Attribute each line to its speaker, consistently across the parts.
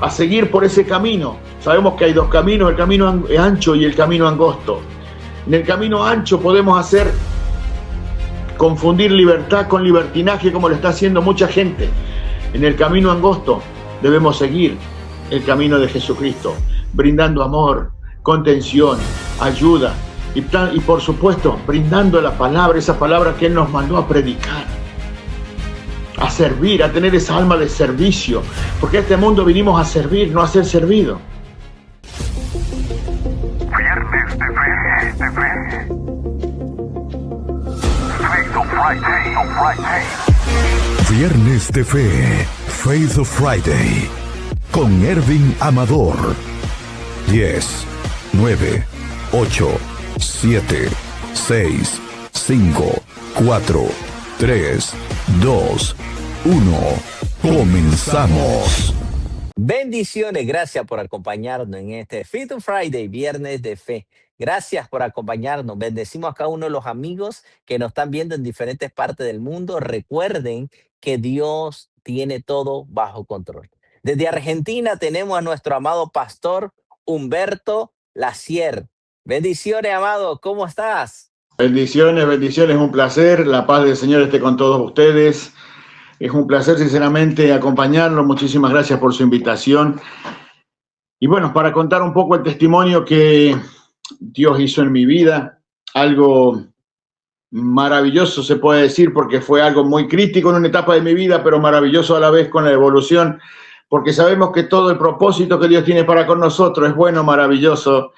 Speaker 1: a seguir por ese camino. Sabemos que hay dos caminos, el camino ancho y el camino angosto. En el camino ancho podemos confundir libertad con libertinaje, como lo está haciendo mucha gente. En el camino angosto debemos seguir el camino de Jesucristo, brindando amor, contención, ayuda y por supuesto brindando la palabra, esa palabra que Él nos mandó a predicar, a servir, a tener esa alma de servicio, porque a este mundo vinimos a servir, no a ser servido.
Speaker 2: Viernes de fe. Faith of Friday.
Speaker 3: Viernes de Fe, Faith of Friday, con Ervin Amador. 10, 9, 8, 7, 6, 5, 4, 3, 2, 1. Comenzamos.
Speaker 4: Bendiciones, gracias por acompañarnos en este Faith of Friday, Viernes de Fe. Gracias por acompañarnos. Bendecimos a cada uno de los amigos que nos están viendo en diferentes partes del mundo. Recuerden que Dios tiene todo bajo control. Desde Argentina tenemos a nuestro amado pastor Humberto Lacier. Bendiciones, amado. ¿Cómo estás?
Speaker 1: Bendiciones, un placer. La paz del Señor esté con todos ustedes. Es un placer, sinceramente, acompañarlos. Muchísimas gracias por su invitación. Y bueno, para contar un poco el testimonio que Dios hizo en mi vida, algo maravilloso se puede decir, porque fue algo muy crítico en una etapa de mi vida, pero maravilloso a la vez con la evolución, porque sabemos que todo el propósito que Dios tiene para con nosotros es bueno, maravilloso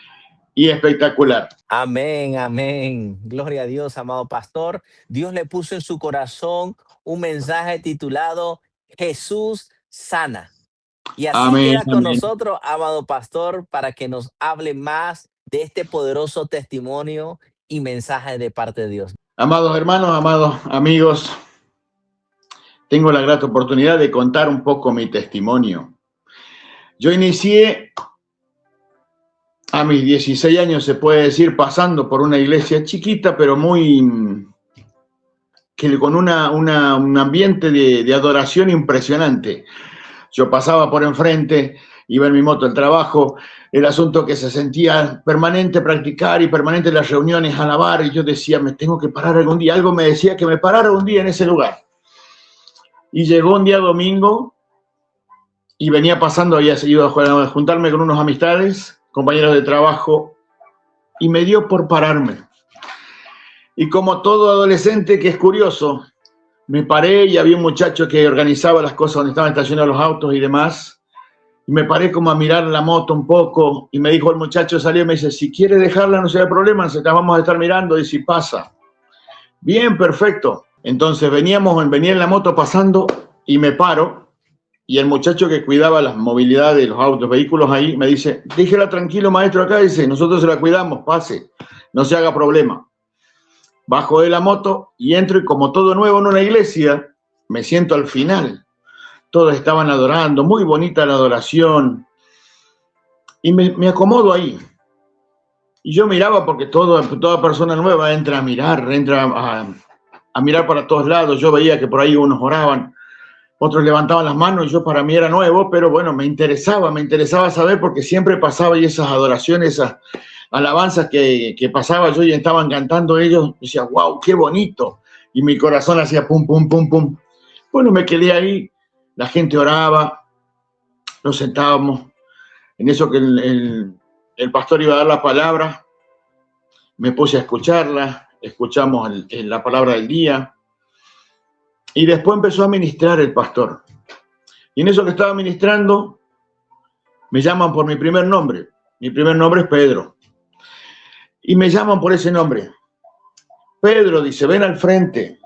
Speaker 1: y espectacular.
Speaker 4: Amén, amén. Gloria a Dios, amado pastor. Dios le puso en su corazón un mensaje titulado Jesús sana. Y así
Speaker 1: Amén,
Speaker 4: queda con
Speaker 1: amén.
Speaker 4: nosotros, amado pastor, para que nos hable más de este poderoso testimonio y mensaje de parte de Dios.
Speaker 1: Amados hermanos, amados amigos, tengo la grata oportunidad de contar un poco mi testimonio. Yo inicié a mis 16 años, se puede decir, pasando por una iglesia chiquita, pero con un ambiente de adoración impresionante. Yo pasaba por enfrente, iba en mi moto al trabajo, el asunto que se sentía permanente practicar y permanente las reuniones, alabar, y yo decía, me tengo que parar algún día. Algo me decía que me parara un día en ese lugar. Y llegó un día domingo y venía pasando, había ido a juntarme con unos amistades, compañeros de trabajo, y me dio por pararme. Y como todo adolescente que es curioso, me paré y había un muchacho que organizaba las cosas donde estaban estacionados los autos y demás. Y me paré como a mirar la moto un poco y me dijo el muchacho, salió y me dice, si quiere dejarla no se da problema, se la vamos a estar mirando y si pasa. Bien, perfecto. Entonces venía en la moto pasando y me paro y el muchacho que cuidaba la movilidad de los autos, vehículos ahí, me dice, déjela tranquilo maestro acá, dice, nosotros se la cuidamos, pase, no se haga problema. Bajo de la moto y entro y como todo nuevo en una iglesia, me siento al final. Todos estaban adorando, muy bonita la adoración. Y me acomodo ahí. Y yo miraba porque toda persona nueva entra a mirar, a mirar para todos lados. Yo veía que por ahí unos oraban, otros levantaban las manos y yo para mí era nuevo, pero bueno, me interesaba saber porque siempre pasaba y esas adoraciones, esas alabanzas que pasaba yo y estaban cantando ellos, decía, wow, qué bonito. Y mi corazón hacía pum, pum, pum, pum. Bueno, me quedé ahí, la gente oraba, nos sentábamos. En eso que el pastor iba a dar la palabra, me puse a escucharla, escuchamos la palabra del día. Y después empezó a ministrar el pastor. Y en eso que estaba ministrando, me llaman por mi primer nombre. Mi primer nombre es Pedro. Y me llaman por ese nombre. Pedro, dice, ven al frente.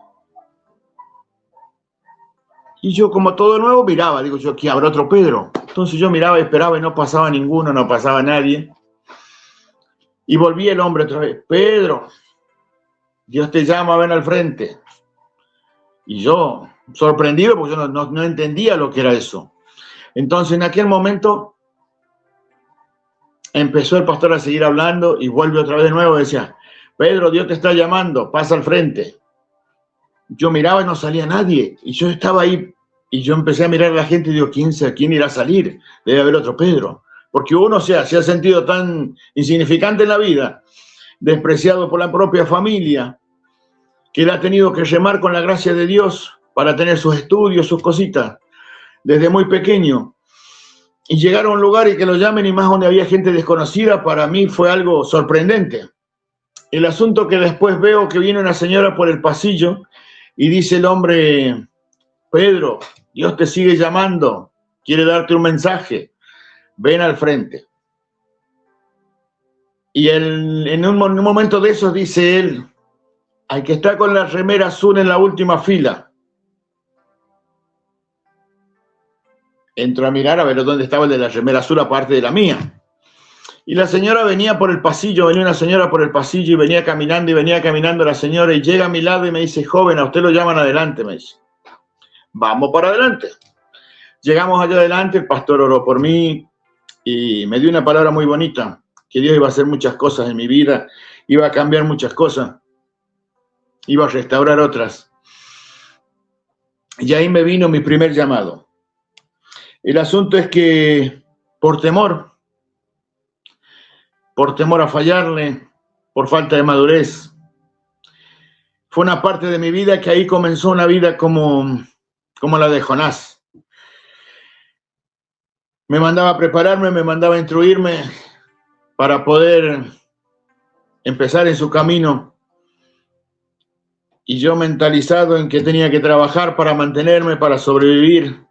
Speaker 1: Y yo, como todo nuevo, miraba. Digo yo, ¿aquí habrá otro Pedro? Entonces yo miraba y esperaba y no pasaba ninguno, no pasaba nadie. Y volví el hombre otra vez. Pedro, Dios te llama, ven al frente. Y yo, sorprendido, porque yo no entendía lo que era eso. Entonces, en aquel momento, empezó el pastor a seguir hablando y vuelve otra vez de nuevo. Decía, Pedro, Dios te está llamando, pasa al frente. Yo miraba y no salía nadie. Y yo estaba ahí Y yo empecé a mirar a la gente y digo, ¿quién irá a salir? Debe haber otro Pedro. Porque uno se ha sentido tan insignificante en la vida, despreciado por la propia familia, que él ha tenido que remar con la gracia de Dios para tener sus estudios, sus cositas, desde muy pequeño. Y llegar a un lugar y que lo llamen y más donde había gente desconocida, para mí fue algo sorprendente. El asunto que después veo que viene una señora por el pasillo y dice el hombre, Pedro, Dios te sigue llamando, quiere darte un mensaje, ven al frente. Y en un momento de esos dice él, hay que estar con la remera azul en la última fila. Entro a mirar a ver dónde estaba el de la remera azul aparte de la mía. Y la señora venía por el pasillo, venía una señora por el pasillo y venía caminando la señora y llega a mi lado y me dice, joven, a usted lo llaman adelante, me dice. Vamos para adelante. Llegamos allá adelante, el pastor oró por mí y me dio una palabra muy bonita, que Dios iba a hacer muchas cosas en mi vida, iba a cambiar muchas cosas, iba a restaurar otras. Y ahí me vino mi primer llamado. El asunto es que por temor a fallarle, por falta de madurez, fue una parte de mi vida que ahí comenzó una vida como la de Jonás. Me mandaba a prepararme, me mandaba a instruirme para poder empezar en su camino. Y yo mentalizado en que tenía que trabajar para mantenerme, para sobrevivir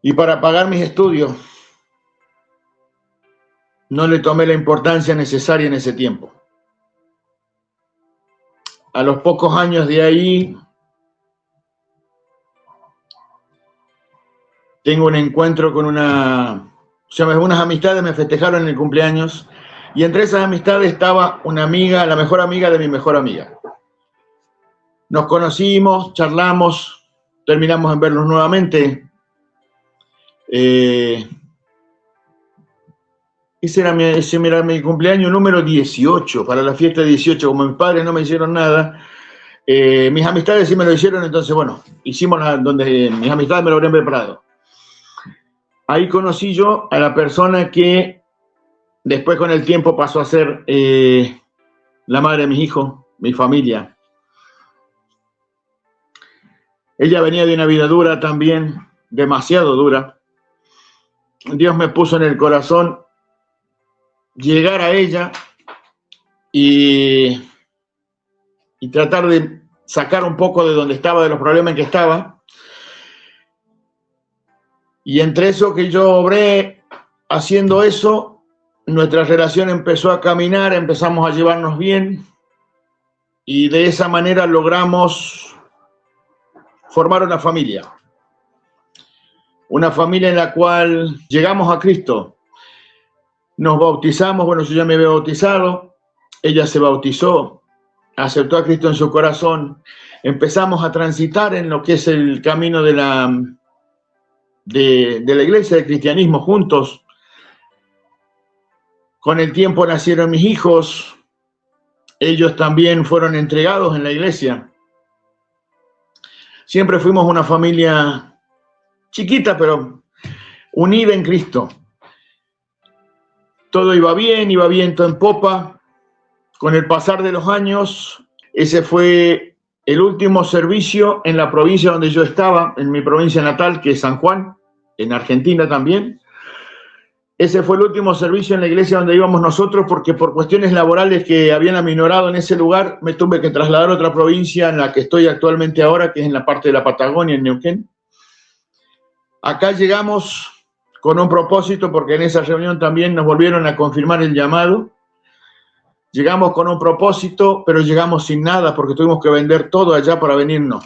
Speaker 1: y para pagar mis estudios. No le tomé la importancia necesaria en ese tiempo. A los pocos años de ahí, tengo un encuentro con unas amistades me festejaron en el cumpleaños y entre esas amistades estaba una amiga, la mejor amiga de mi mejor amiga. Nos conocimos, charlamos, terminamos en vernos nuevamente. Ese era mi cumpleaños número 18, para la fiesta de 18, como mis padres no me hicieron nada, mis amistades sí me lo hicieron, entonces bueno, hicimos donde mis amistades me lo habrían preparado. Ahí conocí yo a la persona que después con el tiempo pasó a ser la madre de mis hijos, mi familia. Ella venía de una vida dura también, demasiado dura. Dios me puso en el corazón llegar a ella y tratar de sacar un poco de donde estaba, de los problemas en que estaba. Y entre eso que yo obré haciendo eso, nuestra relación empezó a caminar, empezamos a llevarnos bien y de esa manera logramos formar una familia en la cual llegamos a Cristo. Nos bautizamos, bueno, yo ya me había bautizado, ella se bautizó, aceptó a Cristo en su corazón, empezamos a transitar en lo que es el camino de la iglesia, del cristianismo juntos. Con el tiempo nacieron mis hijos, ellos también fueron entregados en la iglesia. Siempre fuimos una familia chiquita, pero unida en Cristo. Todo iba bien, todo en popa. Con el pasar de los años, ese fue el último servicio en la provincia donde yo estaba, en mi provincia natal, que es San Juan, en Argentina también. Ese fue el último servicio en la iglesia donde íbamos nosotros, porque por cuestiones laborales que habían aminorado en ese lugar, me tuve que trasladar a otra provincia en la que estoy actualmente ahora, que es en la parte de la Patagonia, en Neuquén. Acá llegamos con un propósito, porque en esa reunión también nos volvieron a confirmar el llamado. Llegamos con un propósito, pero llegamos sin nada, porque tuvimos que vender todo allá para venirnos.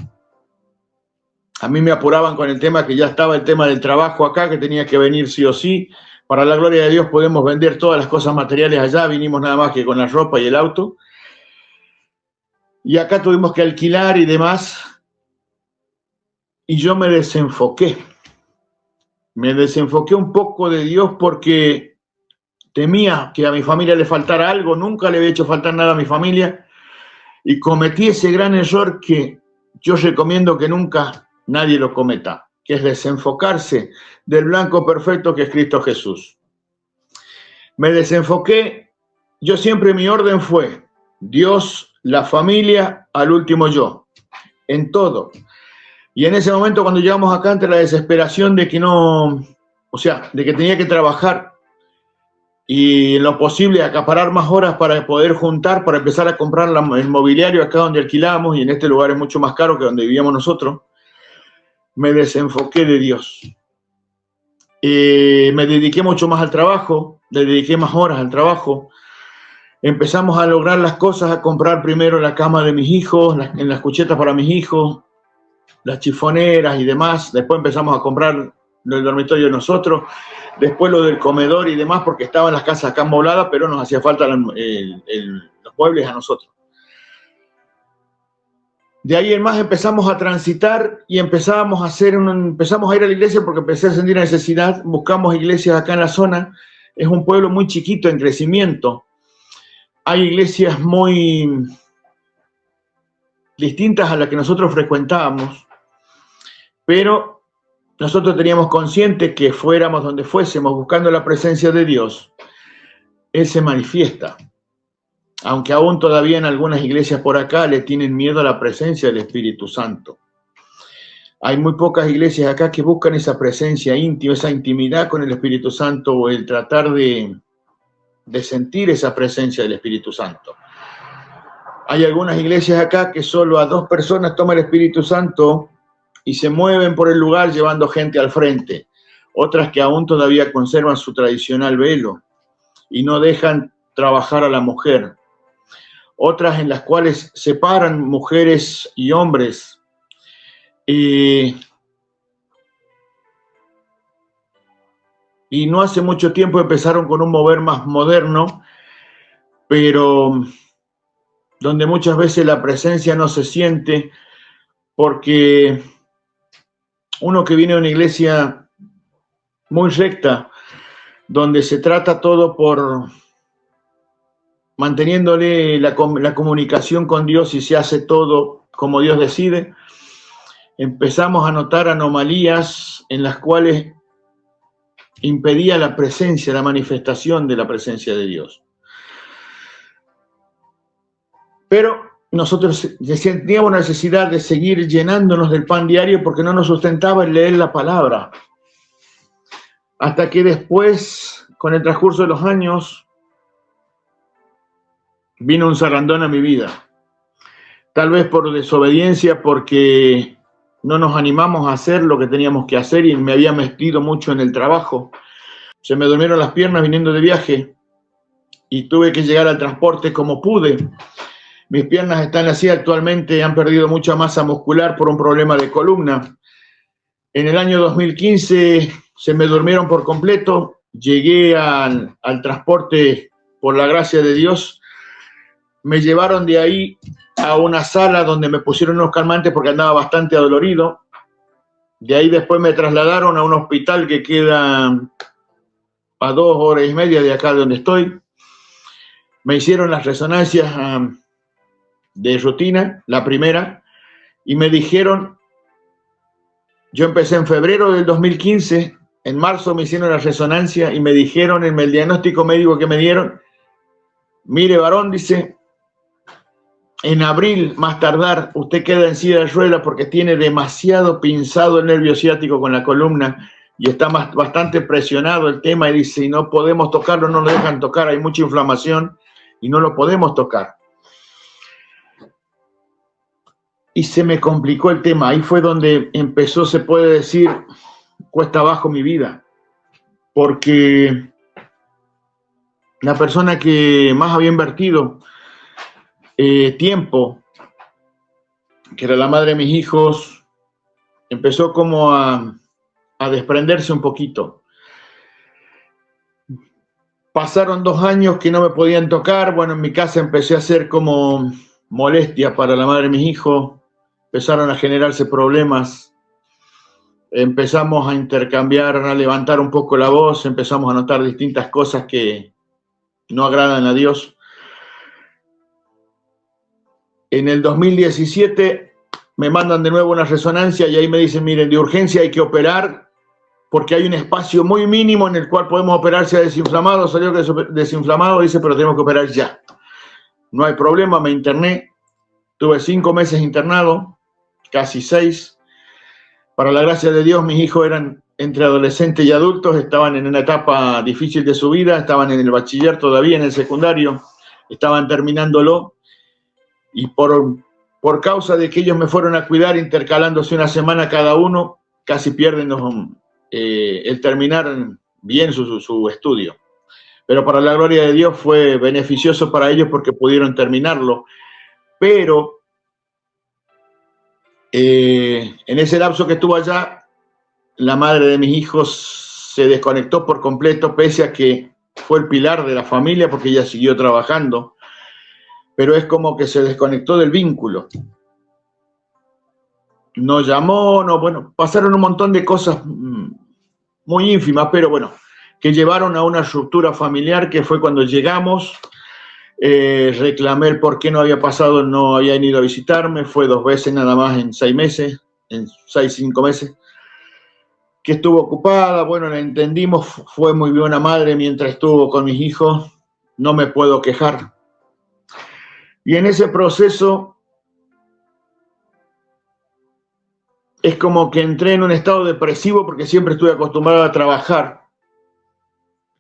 Speaker 1: A mí me apuraban con el tema que ya estaba el tema del trabajo acá, que tenía que venir sí o sí. Para la gloria de Dios podemos vender todas las cosas materiales allá, vinimos nada más que con la ropa y el auto. Y acá tuvimos que alquilar y demás. Y yo me desenfoqué. Me desenfoqué un poco de Dios porque temía que a mi familia le faltara algo, nunca le había hecho faltar nada a mi familia. Y cometí ese gran error que yo recomiendo que nunca nadie lo cometa, que es desenfocarse del blanco perfecto que es Cristo Jesús. Me desenfoqué, yo siempre mi orden fue Dios, la familia, al último yo, en todo. Y en ese momento cuando llegamos acá ante la desesperación de que no, o sea, de que tenía que trabajar y en lo posible acaparar más horas para poder juntar, para empezar a comprar el mobiliario acá donde alquilábamos, y en este lugar es mucho más caro que donde vivíamos nosotros, me desenfoqué de Dios. Me dediqué mucho más al trabajo, le dediqué más horas al trabajo. Empezamos a lograr las cosas, a comprar primero la cama de mis hijos, las cuchetas para mis hijos, las chifoneras y demás. Después empezamos a comprar el dormitorio de nosotros, después lo del comedor y demás, porque estaban las casas acá amobladas, pero nos hacía falta los muebles a nosotros. De ahí en más empezamos a transitar y empezamos a ir a la iglesia porque empecé a sentir necesidad. Buscamos iglesias acá en la zona. Es un pueblo muy chiquito en crecimiento. Hay iglesias muy distintas a las que nosotros frecuentábamos, pero nosotros teníamos consciente que fuéramos donde fuésemos buscando la presencia de Dios, Él se manifiesta. Aunque aún todavía en algunas iglesias por acá le tienen miedo a la presencia del Espíritu Santo. Hay muy pocas iglesias acá que buscan esa presencia íntima, esa intimidad con el Espíritu Santo, o el tratar de sentir esa presencia del Espíritu Santo. Hay algunas iglesias acá que solo a 2 personas toma el Espíritu Santo y se mueven por el lugar llevando gente al frente. Otras que aún todavía conservan su tradicional velo y no dejan trabajar a la mujer. Otras en las cuales separan mujeres y hombres. Y no hace mucho tiempo empezaron con un mover más moderno, pero donde muchas veces la presencia no se siente, porque uno que viene de una iglesia muy recta, donde se trata todo por manteniéndole la comunicación con Dios y se hace todo como Dios decide, empezamos a notar anomalías en las cuales impedía la presencia, la manifestación de la presencia de Dios. Pero nosotros teníamos necesidad de seguir llenándonos del pan diario porque no nos sustentaba el leer la palabra. Hasta que después, con el transcurso de los años, vino un zarandón a mi vida. Tal vez por desobediencia, porque no nos animamos a hacer lo que teníamos que hacer y me había metido mucho en el trabajo. Se me durmieron las piernas viniendo de viaje y tuve que llegar al transporte como pude. Mis piernas están así actualmente, han perdido mucha masa muscular por un problema de columna. En el año 2015 se me durmieron por completo. Llegué al transporte por la gracia de Dios. Me llevaron de ahí a una sala donde me pusieron unos calmantes porque andaba bastante adolorido. De ahí después me trasladaron a un hospital que queda a 2 horas y media de acá de donde estoy. Me hicieron las resonancias de rutina, la primera, y me dijeron, yo empecé en febrero del 2015, en marzo me hicieron la resonancia y me dijeron en el diagnóstico médico que me dieron, mire varón, dice, en abril, más tardar, usted queda en silla de ruedas porque tiene demasiado pinzado el nervio ciático con la columna y está bastante presionado el tema, y dice, y no podemos tocarlo, no lo dejan tocar, hay mucha inflamación y no lo podemos tocar. Y se me complicó el tema, ahí fue donde empezó, se puede decir, cuesta abajo mi vida, porque la persona que más había invertido tiempo, que era la madre de mis hijos, empezó como a desprenderse un poquito. Pasaron 2 años que no me podían tocar. Bueno, en mi casa empecé a hacer como molestia para la madre de mis hijos. Empezaron a generarse problemas. Empezamos a intercambiar, a levantar un poco la voz. Empezamos a notar distintas cosas que no agradan a Dios. En el 2017 me mandan de nuevo una resonancia y ahí me dicen, miren, de urgencia hay que operar porque hay un espacio muy mínimo en el cual podemos operar si ha desinflamado. Salió que desinflamado, dice, pero tenemos que operar ya. No hay problema, me interné. Tuve 5 meses internado, casi 6. Para la gracia de Dios, mis hijos eran entre adolescentes y adultos, estaban en una etapa difícil de su vida, estaban en el bachiller todavía, en el secundario, estaban terminándolo, y por causa de que ellos me fueron a cuidar, intercalándose una semana cada uno, casi pierden el terminar bien su estudio. Pero para la gloria de Dios fue beneficioso para ellos porque pudieron terminarlo. Pero en ese lapso que estuvo allá, la madre de mis hijos se desconectó por completo, pese a que fue el pilar de la familia, porque ella siguió trabajando, pero es como que se desconectó del vínculo. No llamó, no, bueno, pasaron un montón de cosas muy ínfimas, pero bueno, que llevaron a una ruptura familiar, que fue cuando llegamos. Reclamé el por qué no había pasado, no habían ido a visitarme, fue 2 veces nada más en 6 meses, en 5 meses, que estuvo ocupada. Bueno, la entendimos, fue muy buena madre mientras estuvo con mis hijos, no me puedo quejar. Y en ese proceso es como que entré en un estado depresivo porque siempre estuve acostumbrado a trabajar,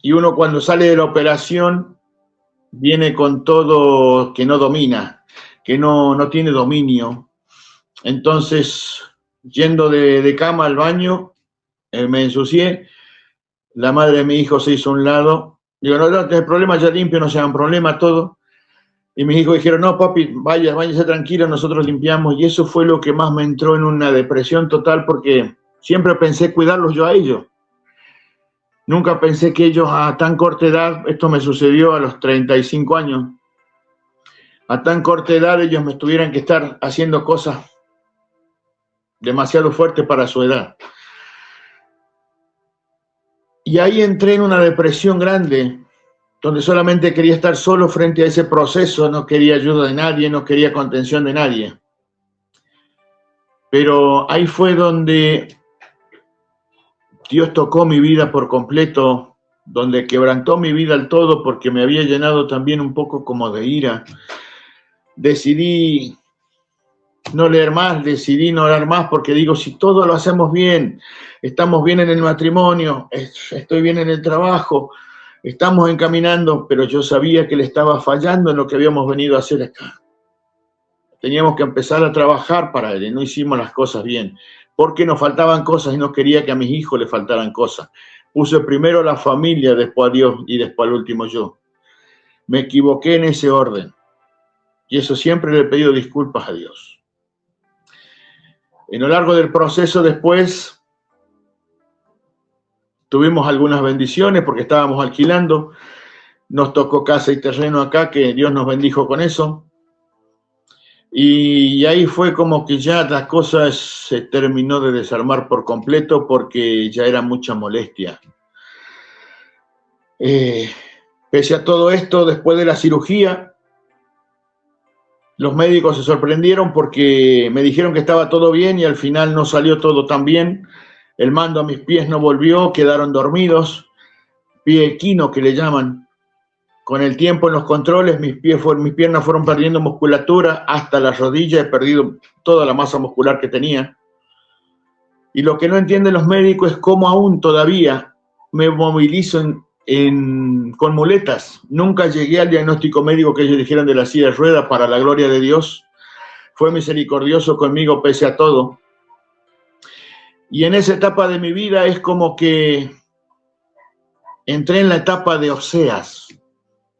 Speaker 1: y uno cuando sale de la operación viene con todo que no domina, que no tiene dominio. Entonces, yendo de cama al baño, me ensucié, la madre de mi hijo se hizo a un lado, digo, no, el problema ya limpio, no sea un problema, todo. Y mis hijos dijeron, no, papi, váyase tranquilo, nosotros limpiamos. Y eso fue lo que más me entró en una depresión total, porque siempre pensé cuidarlos yo a ellos. Nunca pensé que ellos a tan corta edad, esto me sucedió a los 35 años, a tan corta edad ellos me tuvieran que estar haciendo cosas demasiado fuertes para su edad. Y ahí entré en una depresión grande, donde solamente quería estar solo frente a ese proceso, no quería ayuda de nadie, no quería contención de nadie. Pero ahí fue donde Dios tocó mi vida por completo, donde quebrantó mi vida al todo, porque me había llenado también un poco como de ira. Decidí no leer más, decidí no orar más, porque digo, si todo lo hacemos bien, estamos bien en el matrimonio, estoy bien en el trabajo, estamos encaminando, pero yo sabía que le estaba fallando en lo que habíamos venido a hacer acá. Teníamos que empezar a trabajar para él y no hicimos las cosas bien, porque nos faltaban cosas y no quería que a mis hijos les faltaran cosas. Puse primero a la familia, después a Dios y después al último yo. Me equivoqué en ese orden y eso siempre le he pedido disculpas a Dios. En lo largo del proceso después tuvimos algunas bendiciones porque estábamos alquilando, nos tocó casa y terreno acá, que Dios nos bendijo con eso. Y ahí fue como que ya la cosa se terminó de desarmar por completo porque ya era mucha molestia. Pese a todo esto, después de la cirugía, los médicos se sorprendieron porque me dijeron que estaba todo bien y al final no salió todo tan bien. El mando a mis pies no volvió, quedaron dormidos, pie equino que le llaman. Con el tiempo en los controles, mis piernas fueron perdiendo musculatura hasta las rodillas, he perdido toda la masa muscular que tenía. Y lo que no entienden los médicos es cómo aún todavía me movilizo con muletas. Nunca llegué al diagnóstico médico que ellos dijeron de la silla de ruedas, para la gloria de Dios. Fue misericordioso conmigo pese a todo. Y en esa etapa de mi vida es como que entré en la etapa de Oseas.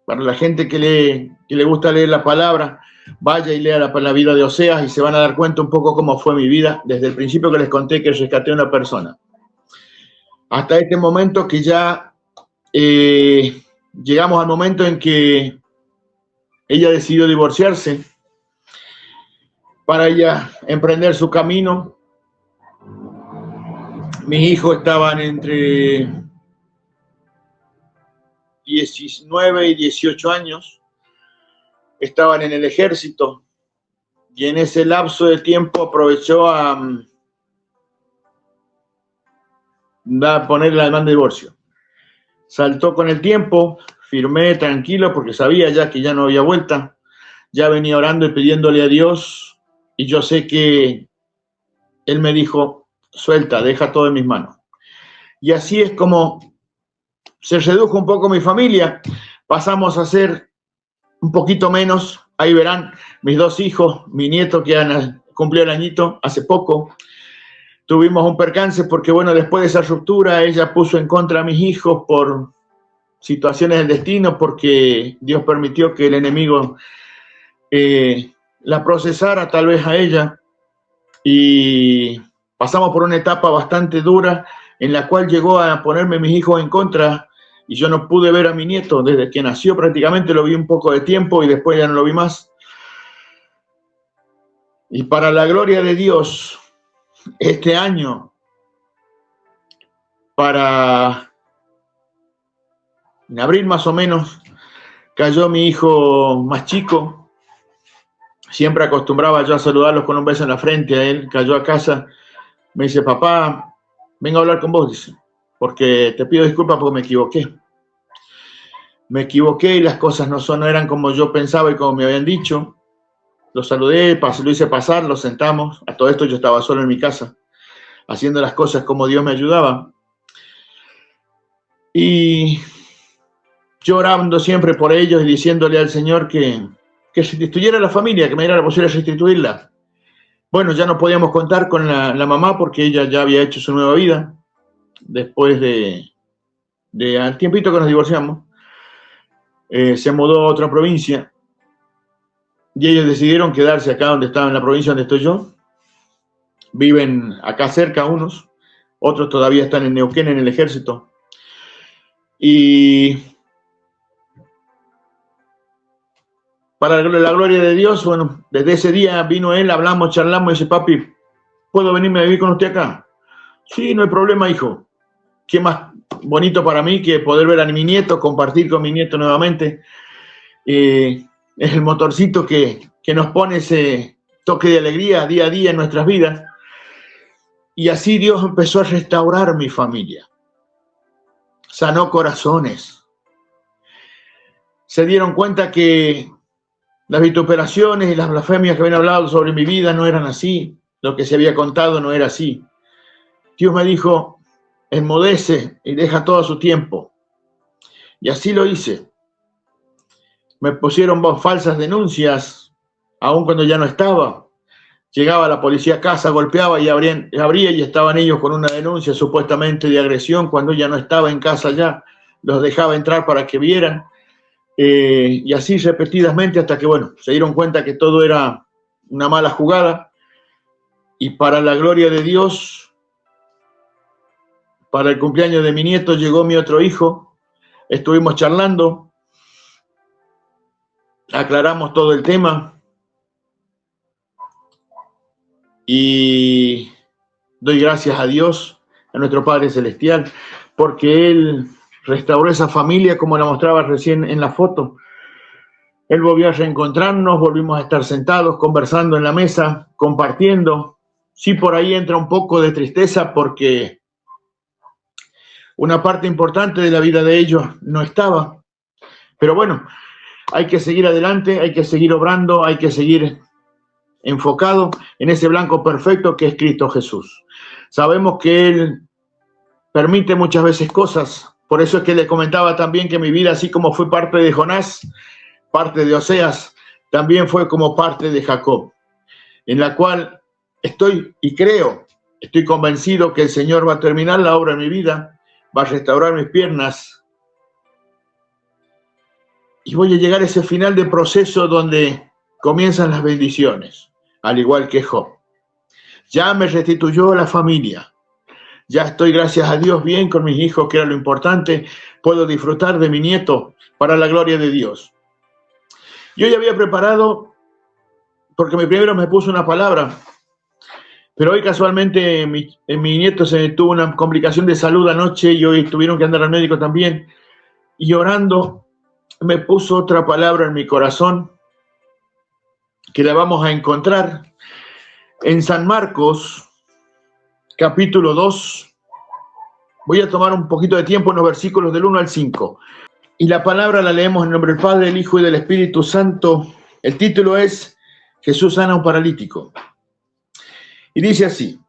Speaker 1: Para la gente que le gusta leer la palabra, vaya y lea la vida de Oseas y se van a dar cuenta un poco cómo fue mi vida desde el principio que les conté que rescaté a una persona. Hasta este momento que ya llegamos al momento en que ella decidió divorciarse para ella emprender su camino. Mis hijos estaban entre 19 y 18 años, estaban en el ejército, y en ese lapso de tiempo aprovechó a poner la demanda de divorcio. Saltó con el tiempo, firmé tranquilo porque sabía ya que ya no había vuelta, ya venía orando y pidiéndole a Dios, y yo sé que Él me dijo, suelta, deja todo en mis manos. Y así es como se redujo un poco mi familia, pasamos a ser un poquito menos, ahí verán mis 2 hijos, mi nieto que cumplió el añito hace poco. Tuvimos un percance porque, bueno, después de esa ruptura, ella puso en contra a mis hijos por situaciones del destino, porque Dios permitió que el enemigo la procesara tal vez a ella, y pasamos por una etapa bastante dura en la cual llegó a ponerme mis hijos en contra, y yo no pude ver a mi nieto desde que nació, prácticamente lo vi un poco de tiempo y después ya no lo vi más. Y para la gloria de Dios, este año, en abril más o menos, cayó mi hijo más chico. Siempre acostumbraba yo a saludarlos con un beso en la frente a él. Cayó a casa, me dice, papá, vengo a hablar con vos, dice, porque te pido disculpas porque me equivoqué. Me equivoqué y las cosas no eran como yo pensaba y como me habían dicho. Lo saludé, lo hice pasar, lo sentamos. A todo esto yo estaba solo en mi casa, haciendo las cosas como Dios me ayudaba. Y llorando siempre por ellos y diciéndole al Señor que restituyera la familia, que me diera la posibilidad de restituirla. Bueno, ya no podíamos contar con la mamá porque ella ya había hecho su nueva vida después de al tiempito que nos divorciamos. Se mudó a otra provincia y ellos decidieron quedarse acá donde estaba, en la provincia donde estoy yo. Viven acá cerca unos, otros todavía están en Neuquén en el ejército. Y para la gloria de Dios, bueno, desde ese día vino él, hablamos, charlamos, y dice, papi, ¿puedo venirme a vivir con usted acá? Sí, no hay problema, hijo. Qué más bonito para mí que poder ver a mi nieto, compartir con mi nieto nuevamente. Es el motorcito que nos pone ese toque de alegría día a día en nuestras vidas. Y así Dios empezó a restaurar mi familia. Sanó corazones. Se dieron cuenta que las vituperaciones y las blasfemias que habían hablado sobre mi vida no eran así. Lo que se había contado no era así. Dios me dijo, enmudece y deja todo a su tiempo. Y así lo hice. Me pusieron falsas denuncias, aun cuando ya no estaba. Llegaba la policía a casa, golpeaba y abría y estaban ellos con una denuncia supuestamente de agresión cuando ya no estaba en casa ya. Los dejaba entrar para que vieran. Y así repetidamente hasta que, bueno, se dieron cuenta que todo era una mala jugada. Y para la gloria de Dios, para el cumpleaños de mi nieto llegó mi otro hijo. Estuvimos charlando, aclaramos todo el tema y doy gracias a Dios, a nuestro Padre Celestial, porque Él restauró esa familia como la mostraba recién en la foto. Él volvió a reencontrarnos, volvimos a estar sentados, conversando en la mesa, compartiendo. Sí, por ahí entra un poco de tristeza porque una parte importante de la vida de ellos no estaba. Pero bueno, hay que seguir adelante, hay que seguir obrando, hay que seguir enfocado en ese blanco perfecto que es Cristo Jesús. Sabemos que Él permite muchas veces cosas. Por eso es que les comentaba también que mi vida, así como fue parte de Jonás, parte de Oseas, también fue como parte de Jacob, en la cual estoy convencido que el Señor va a terminar la obra en mi vida, va a restaurar mis piernas y voy a llegar a ese final de proceso donde comienzan las bendiciones, al igual que Job. Ya me restituyó la familia. Ya estoy, gracias a Dios, bien con mis hijos, que era lo importante. Puedo disfrutar de mi nieto para la gloria de Dios. Yo ya había preparado, porque mi primero me puso una palabra, pero hoy casualmente mi nieto tuvo una complicación de salud anoche y hoy tuvieron que andar al médico también. Y orando me puso otra palabra en mi corazón que la vamos a encontrar en San Marcos, capítulo 2. Voy a tomar un poquito de tiempo en los versículos del 1 al 5. Y la palabra la leemos en nombre del Padre, del Hijo y del Espíritu Santo. El título es Jesús sana a un paralítico. Y dice así: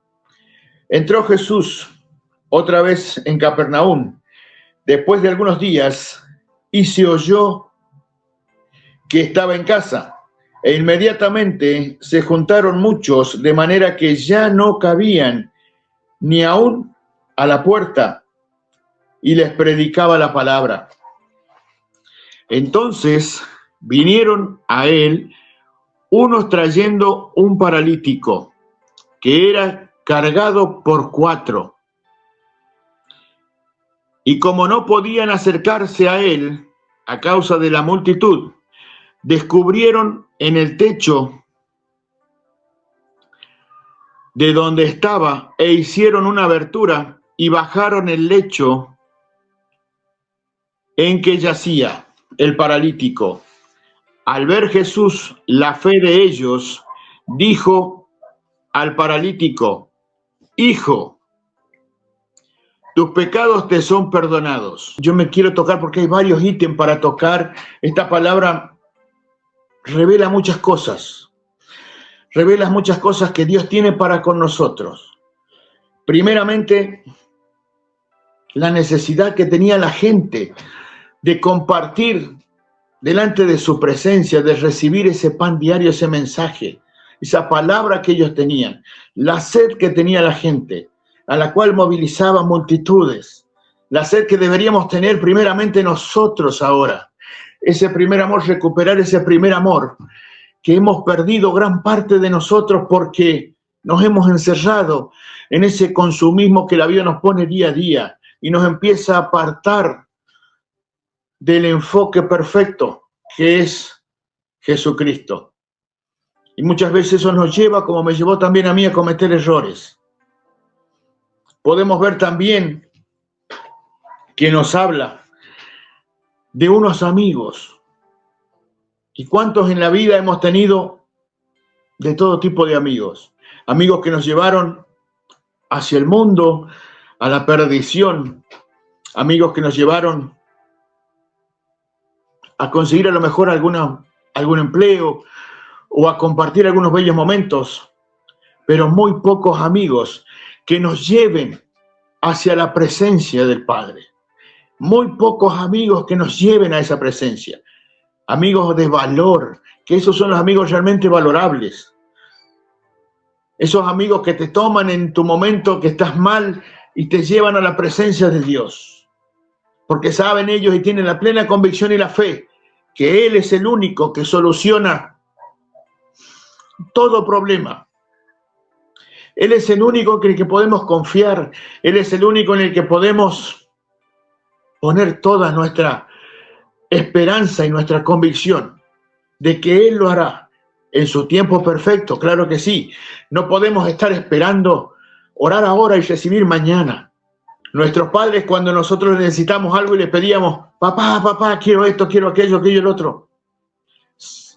Speaker 1: entró Jesús otra vez en Capernaum después de algunos días y se oyó que estaba en casa. E inmediatamente se juntaron muchos, de manera que ya no cabían ni aún a la puerta, y les predicaba la palabra. Entonces vinieron a él unos trayendo un paralítico, que era cargado por 4. Y como no podían acercarse a él a causa de la multitud, descubrieron en el techo de donde estaba e hicieron una abertura y bajaron el lecho en que yacía el paralítico. Al ver Jesús la fe de ellos, dijo al paralítico: hijo, tus pecados te son perdonados. Yo me quiero tocar porque hay varios ítems para tocar. Esta palabra revela muchas cosas. Revela muchas cosas que Dios tiene para con nosotros. Primeramente, la necesidad que tenía la gente de compartir delante de su presencia, de recibir ese pan diario, ese mensaje, esa palabra que ellos tenían, la sed que tenía la gente, a la cual movilizaba multitudes, la sed que deberíamos tener primeramente nosotros ahora, ese primer amor, recuperar ese primer amor que hemos perdido gran parte de nosotros porque nos hemos encerrado en ese consumismo que la vida nos pone día a día y nos empieza a apartar del enfoque perfecto que es Jesucristo. Y muchas veces eso nos lleva, como me llevó también a mí, a cometer errores. Podemos ver también que nos habla de unos amigos. ¿Y cuántos en la vida hemos tenido de todo tipo de amigos? Amigos que nos llevaron hacia el mundo, a la perdición. Amigos que nos llevaron a conseguir a lo mejor algún empleo o a compartir algunos bellos momentos, pero muy pocos amigos que nos lleven hacia la presencia del Padre. Muy pocos amigos que nos lleven a esa presencia. Amigos de valor, que esos son los amigos realmente valorables. Esos amigos que te toman en tu momento que estás mal y te llevan a la presencia de Dios. Porque saben ellos y tienen la plena convicción y la fe que Él es el único que soluciona todo problema. Él es el único en el que podemos confiar. Él es el único en el que podemos poner toda nuestra esperanza y nuestra convicción de que Él lo hará en su tiempo perfecto. Claro que sí. No podemos estar esperando orar ahora y recibir mañana. Nuestros padres, cuando nosotros necesitamos algo y les pedíamos: papá, quiero esto, quiero aquello, el otro.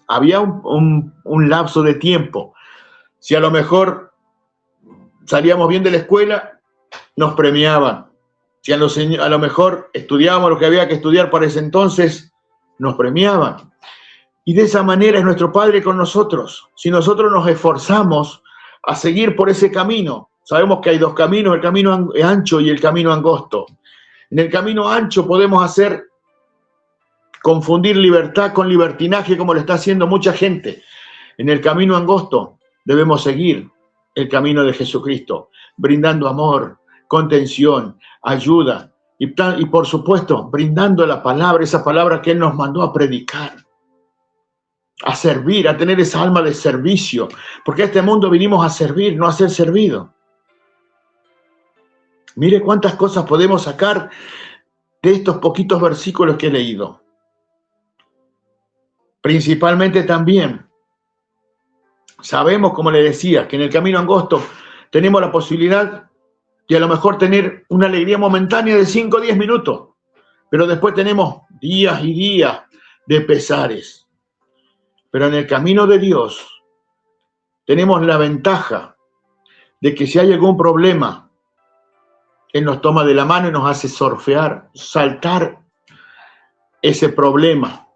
Speaker 1: Había un lapso de tiempo. Si a lo mejor salíamos bien de la escuela, nos premiaban. Si a lo mejor estudiábamos lo que había que estudiar para ese entonces, nos premiaban. Y de esa manera es nuestro Padre con nosotros. Si nosotros nos esforzamos a seguir por ese camino, sabemos que hay 2 caminos, el camino ancho y el camino angosto. En el camino ancho podemos confundir libertad con libertinaje, como lo está haciendo mucha gente. En el camino angosto debemos seguir el camino de Jesucristo, brindando amor, contención, ayuda y por supuesto brindando la palabra, esa palabra que Él nos mandó a predicar, a servir, a tener esa alma de servicio, porque a este mundo vinimos a servir, no a ser servido. Mire cuántas cosas podemos sacar de estos poquitos versículos que he leído. Principalmente también sabemos, como le decía, que en el camino angosto tenemos la posibilidad de a lo mejor tener una alegría momentánea de 5 o 10 minutos, pero después tenemos días y días de pesares. Pero en el camino de Dios tenemos la ventaja de que si hay algún problema, Él nos toma de la mano y nos hace surfear, saltar ese problema,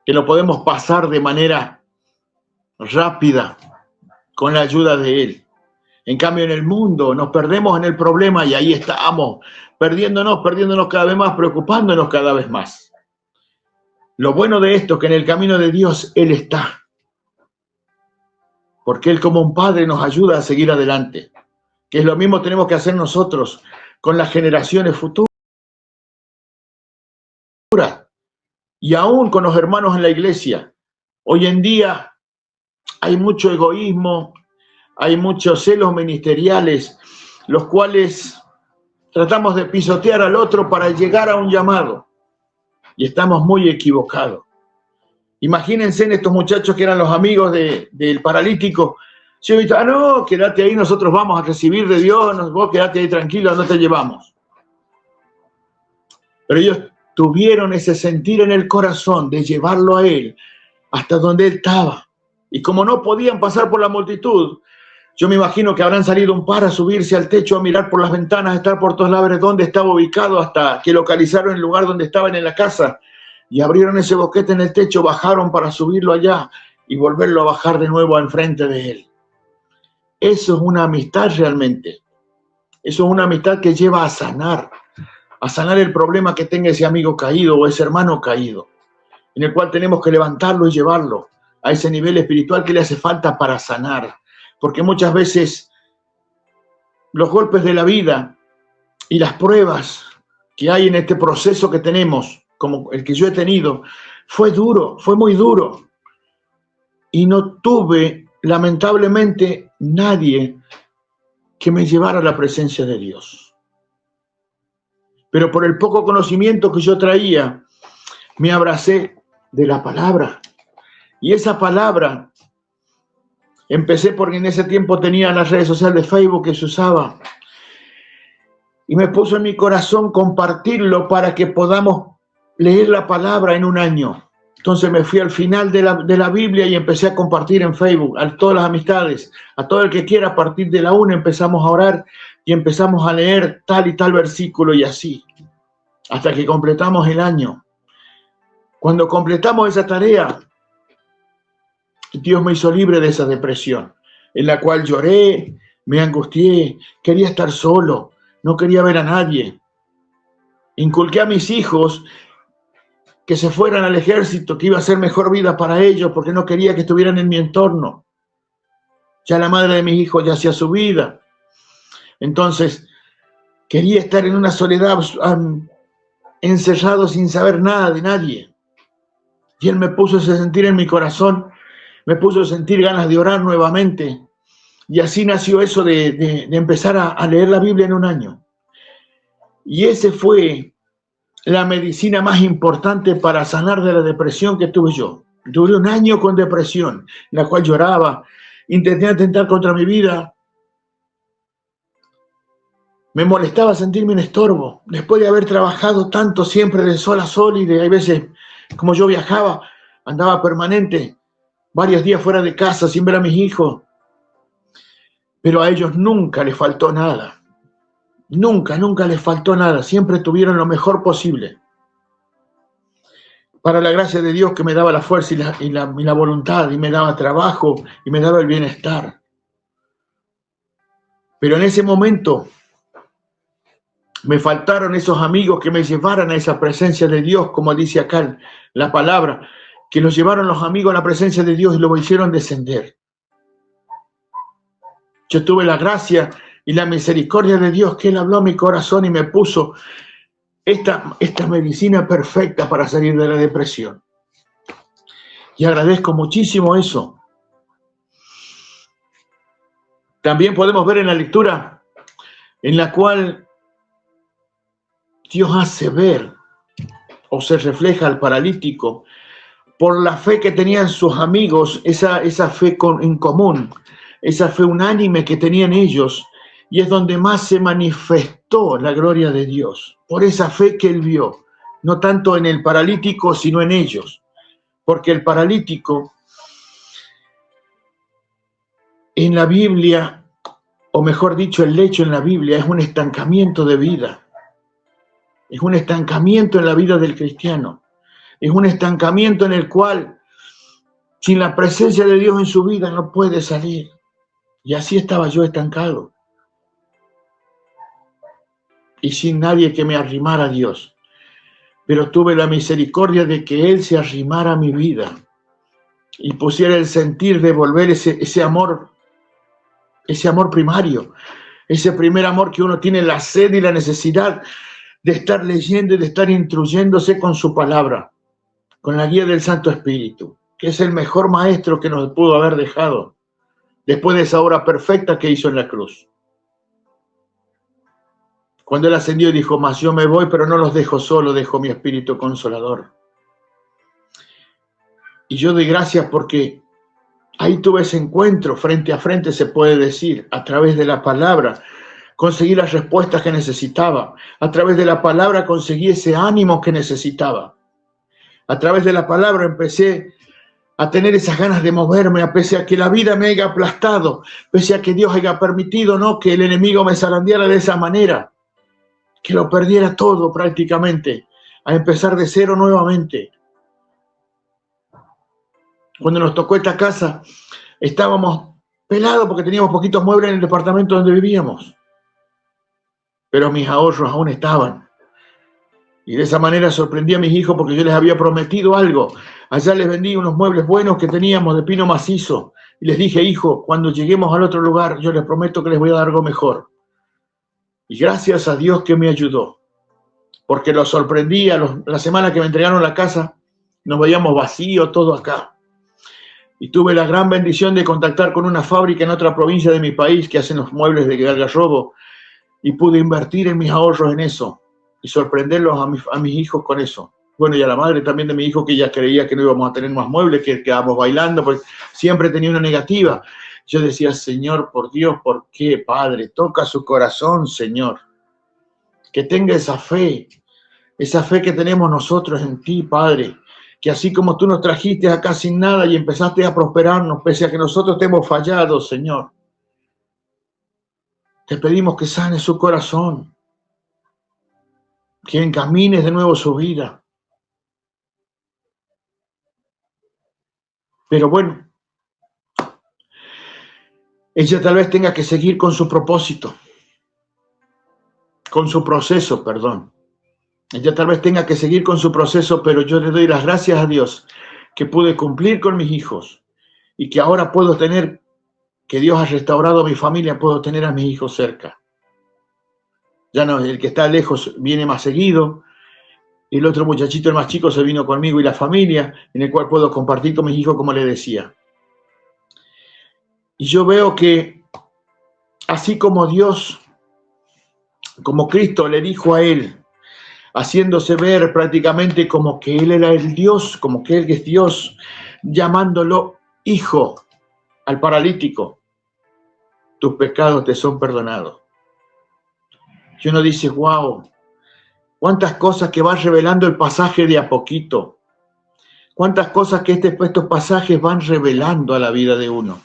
Speaker 1: que lo podemos pasar de manera rápida con la ayuda de Él. En cambio, en el mundo nos perdemos en el problema y ahí estamos, perdiéndonos cada vez más, preocupándonos cada vez más. Lo bueno de esto es que en el camino de Dios Él está, porque Él como un padre nos ayuda a seguir adelante, que es lo mismo tenemos que hacer nosotros con las generaciones futuras y aún con los hermanos en la iglesia. Hoy en día hay mucho egoísmo, hay muchos celos ministeriales, los cuales tratamos de pisotear al otro para llegar a un llamado. Y estamos muy equivocados. Imagínense en estos muchachos que eran los amigos del paralítico. Si yo digo, no, quédate ahí, nosotros vamos a recibir de Dios, vos quédate ahí tranquilo, no te llevamos. Pero ellos tuvieron ese sentir en el corazón de llevarlo a Él hasta donde Él estaba. Y como no podían pasar por la multitud, yo me imagino que habrán salido un par a subirse al techo, a mirar por las ventanas, a estar por todos lados dónde estaba ubicado, hasta que localizaron el lugar donde estaban en la casa y abrieron ese boquete en el techo, bajaron para subirlo allá y volverlo a bajar de nuevo enfrente de Él. Eso es una amistad realmente. Eso es una amistad que lleva a sanar el problema que tenga ese amigo caído o ese hermano caído, en el cual tenemos que levantarlo y llevarlo a ese nivel espiritual que le hace falta para sanar. Porque muchas veces los golpes de la vida y las pruebas que hay en este proceso que tenemos, como el que yo he tenido, fue duro, fue muy duro. Y no tuve, lamentablemente, nadie que me llevara a la presencia de Dios. Pero por el poco conocimiento que yo traía, me abracé de la palabra. Y esa palabra, empecé porque en ese tiempo tenía las redes sociales de Facebook que se usaba. Y me puso en mi corazón compartirlo para que podamos leer la palabra en un año. Entonces me fui al final de la Biblia y empecé a compartir en Facebook a todas las amistades, a todo el que quiera. A partir de la 1 empezamos a orar y empezamos a leer tal y tal versículo y así, hasta que completamos el año. Cuando completamos esa tarea, Dios me hizo libre de esa depresión, en la cual lloré, me angustié, quería estar solo, no quería ver a nadie. Inculqué a mis hijos que se fueran al ejército, que iba a ser mejor vida para ellos, porque no quería que estuvieran en mi entorno. Ya la madre de mis hijos ya hacía su vida. Entonces, quería estar en una soledad, encerrado sin saber nada de nadie. Y Él me puso ese sentir en mi corazón, me puso a sentir ganas de orar nuevamente. Y así nació eso de empezar a leer la Biblia en un año. Y ese fue la medicina más importante para sanar de la depresión que tuve yo. Duré un año con depresión, en la cual lloraba, intenté atentar contra mi vida. Me molestaba sentirme un estorbo. Después de haber trabajado tanto siempre de sol a sol y hay veces, como yo viajaba, andaba permanente, varios días fuera de casa sin ver a mis hijos. Pero a ellos nunca les faltó nada. Nunca les faltó nada. Siempre tuvieron lo mejor posible. Para la gracia de Dios que me daba la fuerza y la voluntad, y me daba trabajo, y me daba el bienestar. Pero en ese momento me faltaron esos amigos que me llevaran a esa presencia de Dios, como dice acá la palabra, que los llevaron los amigos a la presencia de Dios y lo hicieron descender. Yo tuve la gracia y la misericordia de Dios, que Él habló a mi corazón y me puso esta medicina perfecta para salir de la depresión. Y agradezco muchísimo eso. También podemos ver en la lectura en la cual Dios hace ver o se refleja al paralítico por la fe que tenían sus amigos, esa fe en común, esa fe unánime que tenían ellos. Y es donde más se manifestó la gloria de Dios, por esa fe que Él vio, no tanto en el paralítico, sino en ellos. Porque el paralítico en la Biblia, o mejor dicho, el lecho en la Biblia es un estancamiento de vida. Es un estancamiento en la vida del cristiano. Es un estancamiento en el cual, sin la presencia de Dios en su vida, no puede salir. Y así estaba yo estancado. Y sin nadie que me arrimara a Dios. Pero tuve la misericordia de que Él se arrimara a mi vida y pusiera el sentir de volver ese amor primario, ese primer amor que uno tiene, la sed y la necesidad de estar leyendo y de estar instruyéndose con su palabra, con la guía del Santo Espíritu, que es el mejor maestro que nos pudo haber dejado después de esa obra perfecta que hizo en la cruz. Cuando Él ascendió y dijo, mas yo me voy, pero no los dejo solo, dejo mi Espíritu Consolador. Y yo doy gracias porque ahí tuve ese encuentro frente a frente, se puede decir, a través de la palabra. Conseguí las respuestas que necesitaba. A través de la palabra conseguí ese ánimo que necesitaba. A través de la palabra empecé a tener esas ganas de moverme, a pese a que la vida me haya aplastado, pese a que Dios haya permitido, ¿no?, que el enemigo me zarandeara de esa manera, que lo perdiera todo prácticamente, a empezar de cero nuevamente. Cuando nos tocó esta casa, estábamos pelados porque teníamos poquitos muebles en el departamento donde vivíamos. Pero mis ahorros aún estaban. Y de esa manera sorprendí a mis hijos porque yo les había prometido algo. Allá les vendí unos muebles buenos que teníamos de pino macizo. Y les dije, hijo, cuando lleguemos al otro lugar, yo les prometo que les voy a dar algo mejor. Y gracias a Dios que me ayudó. Porque los sorprendí la semana que me entregaron la casa, nos veíamos vacíos todo acá. Y tuve la gran bendición de contactar con una fábrica en otra provincia de mi país que hacen los muebles de algarrobo. Y pude invertir en mis ahorros en eso y sorprenderlos a mis hijos con eso. Bueno, y a la madre también de mi hijo, que ella creía que no íbamos a tener más muebles, que quedábamos bailando, pues siempre tenía una negativa. Yo decía, Señor, por Dios, ¿por qué, Padre? Toca su corazón, Señor. Que tenga esa fe que tenemos nosotros en ti, Padre. Que así como tú nos trajiste acá sin nada y empezaste a prosperarnos, pese a que nosotros te hemos fallado, Señor. Te pedimos que sanes su corazón, que encamines de nuevo su vida. Pero bueno, ella tal vez tenga que seguir con su propósito, con su proceso, perdón. Ella tal vez tenga que seguir con su proceso, pero yo le doy las gracias a Dios que pude cumplir con mis hijos y que ahora puedo tener, que Dios ha restaurado a mi familia, puedo tener a mis hijos cerca. Ya no, el que está lejos viene más seguido, y el otro muchachito, el más chico, se vino conmigo y la familia, en el cual puedo compartir con mis hijos, como le decía. Y yo veo que, así como Dios, como Cristo le dijo a él, haciéndose ver prácticamente como que él era el Dios, como que él es Dios, llamándolo hijo al paralítico, tus pecados te son perdonados. Y uno dice, wow, cuántas cosas que va revelando el pasaje de a poquito, cuántas cosas que estos pasajes van revelando a la vida de uno.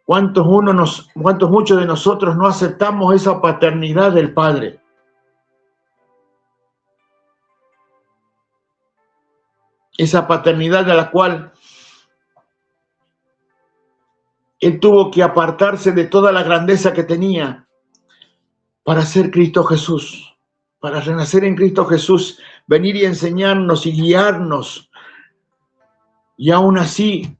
Speaker 1: Cuántos muchos de nosotros no aceptamos esa paternidad del Padre. Esa paternidad de la cual Él tuvo que apartarse de toda la grandeza que tenía para ser Cristo Jesús, para renacer en Cristo Jesús, venir y enseñarnos y guiarnos. Y aún así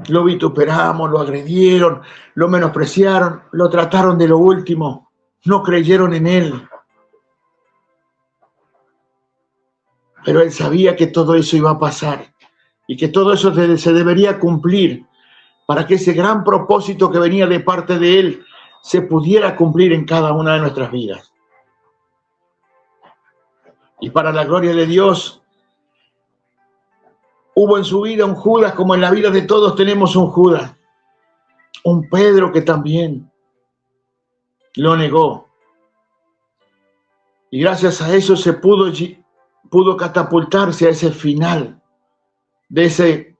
Speaker 1: lo vituperamos, lo agredieron, lo menospreciaron, lo trataron de lo último, no creyeron en Él. Pero Él sabía que todo eso iba a pasar y que todo eso se debería cumplir para que ese gran propósito que venía de parte de Él se pudiera cumplir en cada una de nuestras vidas. Y para la gloria de Dios, hubo en su vida un Judas, como en la vida de todos tenemos un Judas, un Pedro que también lo negó. Y gracias a eso se pudo catapultarse a ese final de ese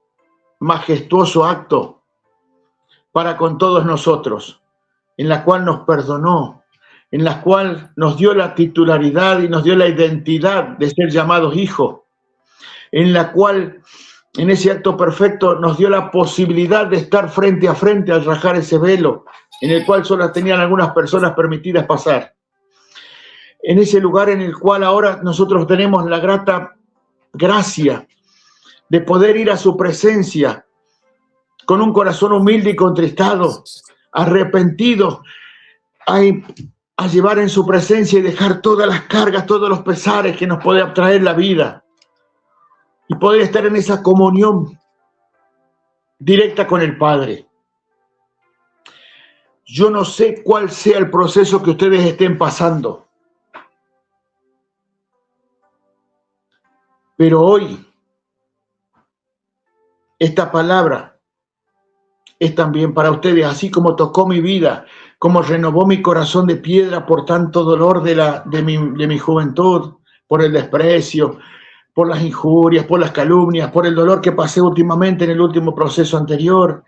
Speaker 1: majestuoso acto para con todos nosotros, en la cual nos perdonó, en la cual nos dio la titularidad y nos dio la identidad de ser llamados hijos, en la cual, en ese acto perfecto, nos dio la posibilidad de estar frente a frente al rasgar ese velo, en el cual solo tenían algunas personas permitidas pasar. En ese lugar en el cual ahora nosotros tenemos la grata gracia de poder ir a su presencia con un corazón humilde y contristado, arrepentido, a llevar en su presencia y dejar todas las cargas, todos los pesares que nos puede traer la vida y poder estar en esa comunión directa con el Padre. Yo no sé cuál sea el proceso que ustedes estén pasando, pero hoy esta palabra es también para ustedes, así como tocó mi vida, como renovó mi corazón de piedra por tanto dolor de mi juventud, por el desprecio, por las injurias, por las calumnias, por el dolor que pasé últimamente en el último proceso anterior.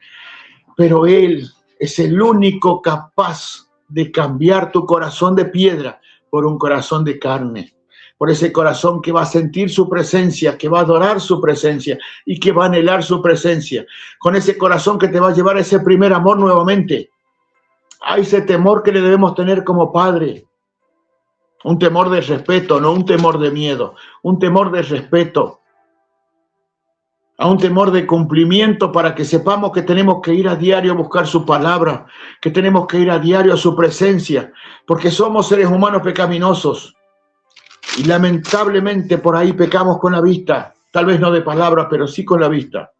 Speaker 1: Pero Él es el único capaz de cambiar tu corazón de piedra por un corazón de carne, por ese corazón que va a sentir su presencia, que va a adorar su presencia y que va a anhelar su presencia, con ese corazón que te va a llevar a ese primer amor nuevamente, a ese temor que le debemos tener como padre, un temor de respeto, no un temor de miedo, un temor de respeto, a un temor de cumplimiento para que sepamos que tenemos que ir a diario a buscar su palabra, que tenemos que ir a diario a su presencia, porque somos seres humanos pecaminosos. Y lamentablemente por ahí pecamos con la vista, tal vez no de palabra, pero sí con la vista.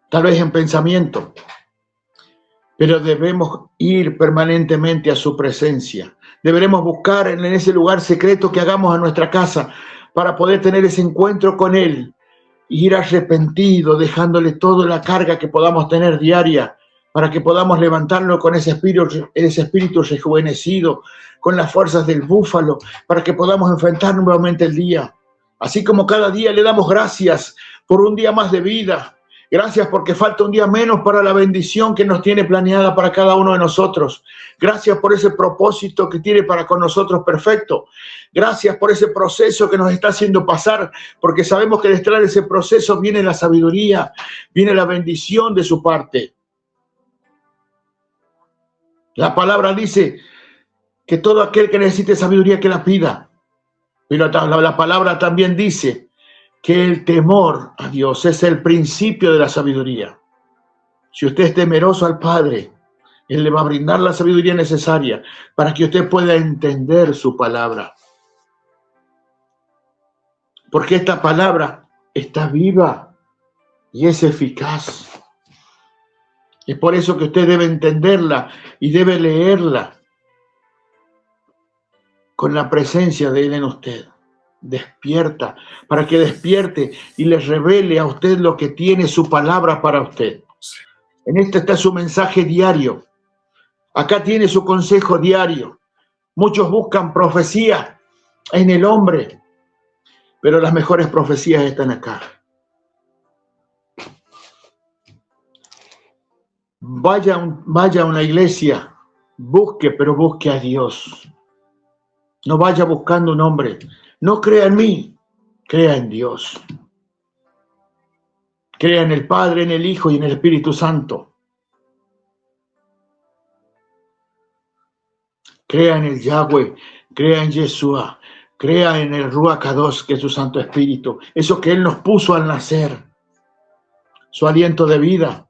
Speaker 1: Tal vez en pensamiento. Pero debemos ir permanentemente a su presencia. Deberemos buscar en ese lugar secreto que hagamos a nuestra casa para poder tener ese encuentro con Él. Y ir arrepentido, dejándole toda la carga que podamos tener diaria, para que podamos levantarlo con ese espíritu rejuvenecido, con las fuerzas del búfalo, para que podamos enfrentar nuevamente el día. Así como cada día le damos gracias por un día más de vida. Gracias porque falta un día menos para la bendición que nos tiene planeada para cada uno de nosotros. Gracias por ese propósito que tiene para con nosotros perfecto. Gracias por ese proceso que nos está haciendo pasar, porque sabemos que detrás de ese proceso viene la sabiduría, viene la bendición de su parte. La palabra dice que todo aquel que necesite sabiduría que la pida. Pero la palabra también dice que el temor a Dios es el principio de la sabiduría. Si usted es temeroso al Padre, Él le va a brindar la sabiduría necesaria para que usted pueda entender su palabra. Porque esta palabra está viva y es eficaz. Es por eso que usted debe entenderla y debe leerla con la presencia de Él en usted. Despierta, para que despierte y le revele a usted lo que tiene su palabra para usted. En este está su mensaje diario. Acá tiene su consejo diario. Muchos buscan profecía en el hombre, pero las mejores profecías están acá. Vaya a una iglesia, busque, pero busque a Dios. No vaya buscando un hombre. No crea en mí, crea en Dios. Crea en el Padre, en el Hijo y en el Espíritu Santo. Crea en el Yahweh, crea en Yeshua, crea en el Ruach Kadosh, que es su Santo Espíritu. Eso que Él nos puso al nacer, su aliento de vida.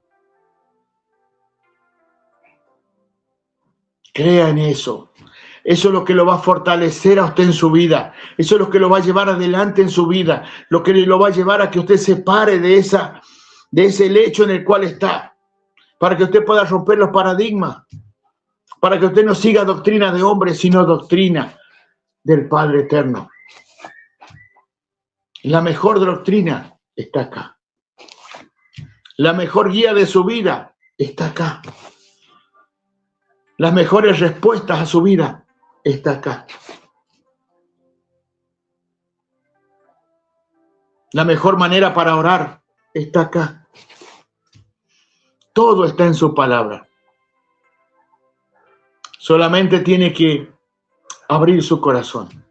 Speaker 1: Crea en eso. Eso es lo que lo va a fortalecer a usted en su vida. Eso es lo que lo va a llevar adelante en su vida. Lo que lo va a llevar a que usted se pare de ese lecho en el cual está. Para que usted pueda romper los paradigmas. Para que usted no siga doctrina de hombres, sino doctrina del Padre Eterno. La mejor doctrina está acá. La mejor guía de su vida está acá. Las mejores respuestas a su vida está acá. La mejor manera para orar está acá. Todo está en su palabra. Solamente tiene que abrir su corazón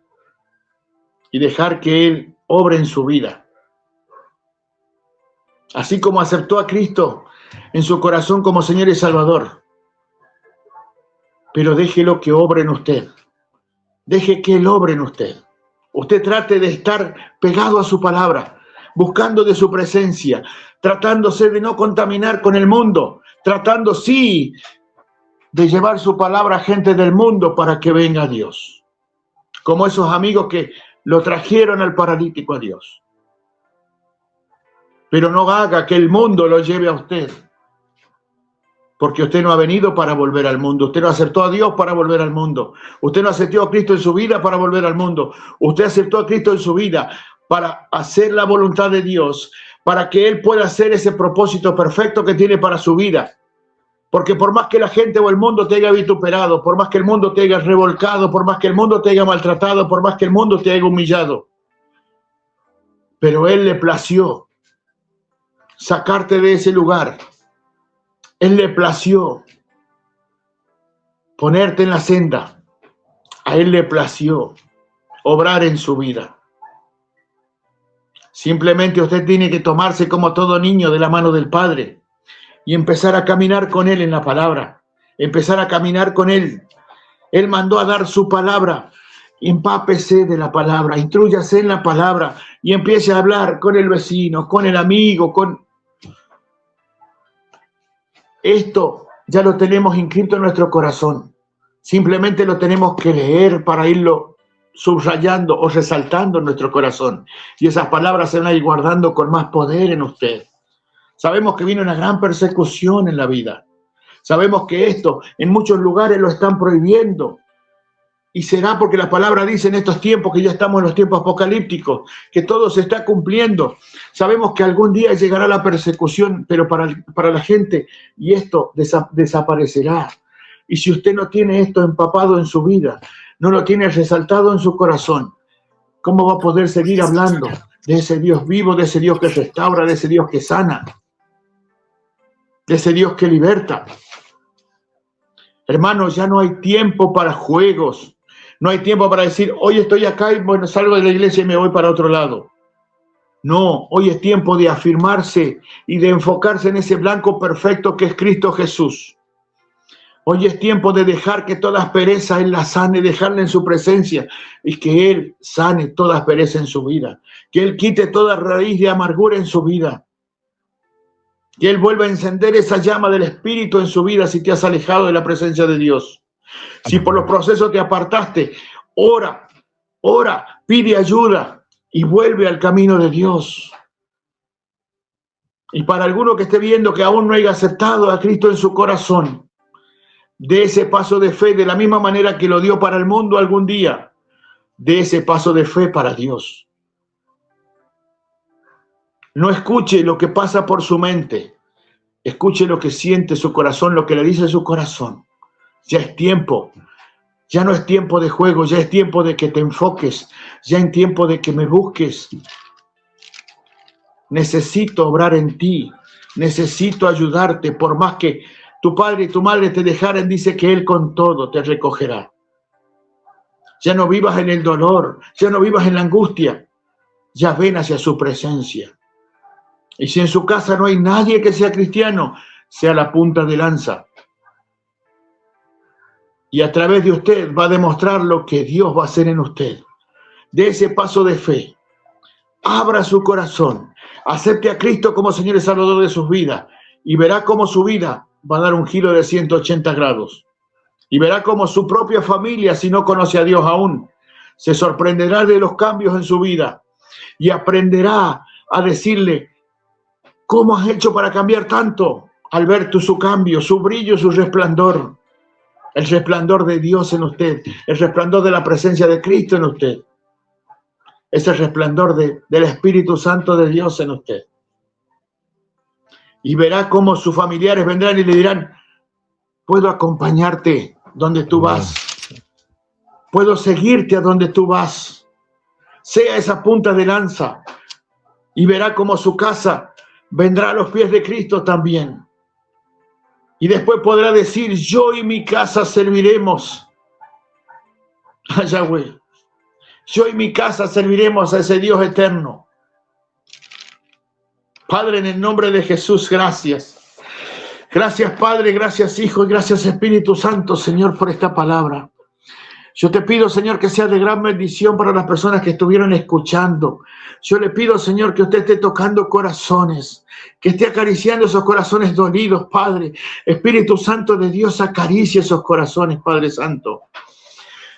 Speaker 1: y dejar que Él obre en su vida. Así como aceptó a Cristo en su corazón como Señor y Salvador. Pero déjelo que obre en usted. Deje que Él obre en usted. Usted trate de estar pegado a su palabra, buscando de su presencia, tratándose de no contaminar con el mundo, tratando sí de llevar su palabra a gente del mundo para que venga a Dios. Como esos amigos que lo trajeron al paralítico a Dios. Pero no haga que el mundo lo lleve a usted. Porque usted no ha venido para volver al mundo. Usted no aceptó a Dios para volver al mundo. Usted no aceptó a Cristo en su vida para volver al mundo. Usted aceptó a Cristo en su vida para hacer la voluntad de Dios, para que Él pueda hacer ese propósito perfecto que tiene para su vida. Porque por más que la gente o el mundo te haya vituperado, por más que el mundo te haya revolcado, por más que el mundo te haya maltratado, por más que el mundo te haya humillado, pero Él le plació sacarte de ese lugar. Él le plació ponerte en la senda. A Él le plació obrar en su vida. Simplemente usted tiene que tomarse como todo niño de la mano del Padre y empezar a caminar con Él en la palabra. Empezar a caminar con Él. Él mandó a dar su palabra. Empápese de la palabra, intrúyase en la palabra y empiece a hablar con el vecino, con el amigo, con... Esto ya lo tenemos inscrito en nuestro corazón. Simplemente lo tenemos que leer para irlo subrayando o resaltando en nuestro corazón. Y esas palabras se van a ir guardando con más poder en usted. Sabemos que viene una gran persecución en la vida. Sabemos que esto en muchos lugares lo están prohibiendo. Y será porque la palabra dice en estos tiempos, que ya estamos en los tiempos apocalípticos, que todo se está cumpliendo. Sabemos que algún día llegará la persecución, pero para la gente, y esto desaparecerá. Y si usted no tiene esto empapado en su vida, no lo tiene resaltado en su corazón, ¿cómo va a poder seguir hablando de ese Dios vivo, de ese Dios que restaura, de ese Dios que sana, de ese Dios que liberta? Hermanos, ya no hay tiempo para juegos. No hay tiempo para decir, hoy estoy acá y bueno, salgo de la iglesia y me voy para otro lado. No, hoy es tiempo de afirmarse y de enfocarse en ese blanco perfecto que es Cristo Jesús. Hoy es tiempo de dejar que toda aspereza Él la sane, dejarla en su presencia y que Él sane toda aspereza en su vida. Que Él quite toda raíz de amargura en su vida. Que Él vuelva a encender esa llama del Espíritu en su vida si te has alejado de la presencia de Dios. Si por los procesos te apartaste, ora, pide ayuda y vuelve al camino de Dios. Y para alguno que esté viendo que aún no haya aceptado a Cristo en su corazón, dé ese paso de fe de la misma manera que lo dio para el mundo algún día. Dé ese paso de fe para Dios. No escuche lo que pasa por su mente. Escuche lo que siente su corazón, lo que le dice su corazón. Ya es tiempo. Ya no es tiempo de juego, ya es tiempo de que te enfoques. Ya es tiempo de que me busques. Necesito obrar en ti. Necesito ayudarte. Por más que tu padre y tu madre te dejaren, dice que Él con todo te recogerá. Ya no vivas en el dolor. Ya no vivas en la angustia. Ya ven hacia su presencia. Y si en su casa no hay nadie que sea cristiano, sea la punta de lanza. Y a través de usted va a demostrar lo que Dios va a hacer en usted. De ese paso de fe. Abra su corazón. Acepte a Cristo como Señor y Salvador de sus vidas. Y verá cómo su vida va a dar un giro de 180 grados. Y verá cómo su propia familia, si no conoce a Dios aún, se sorprenderá de los cambios en su vida. Y aprenderá a decirle, ¿cómo has hecho para cambiar tanto? Al ver su cambio, su brillo, su resplandor. El resplandor de Dios en usted. El resplandor de la presencia de Cristo en usted. Es el resplandor del Espíritu Santo de Dios en usted. Y verá cómo sus familiares vendrán y le dirán, puedo acompañarte donde tú vas. Puedo seguirte a donde tú vas. Sea esa punta de lanza. Y verá cómo su casa vendrá a los pies de Cristo también. Y después podrá decir, yo y mi casa serviremos a Yahweh. Yo y mi casa serviremos a ese Dios eterno. Padre, en el nombre de Jesús, gracias. Gracias, Padre, gracias, Hijo, y gracias, Espíritu Santo, Señor, por esta palabra. Yo te pido, Señor, que sea de gran bendición para las personas que estuvieron escuchando. Yo le pido, Señor, que usted esté tocando corazones, que esté acariciando esos corazones dolidos, Padre. Espíritu Santo de Dios, acaricia esos corazones, Padre Santo.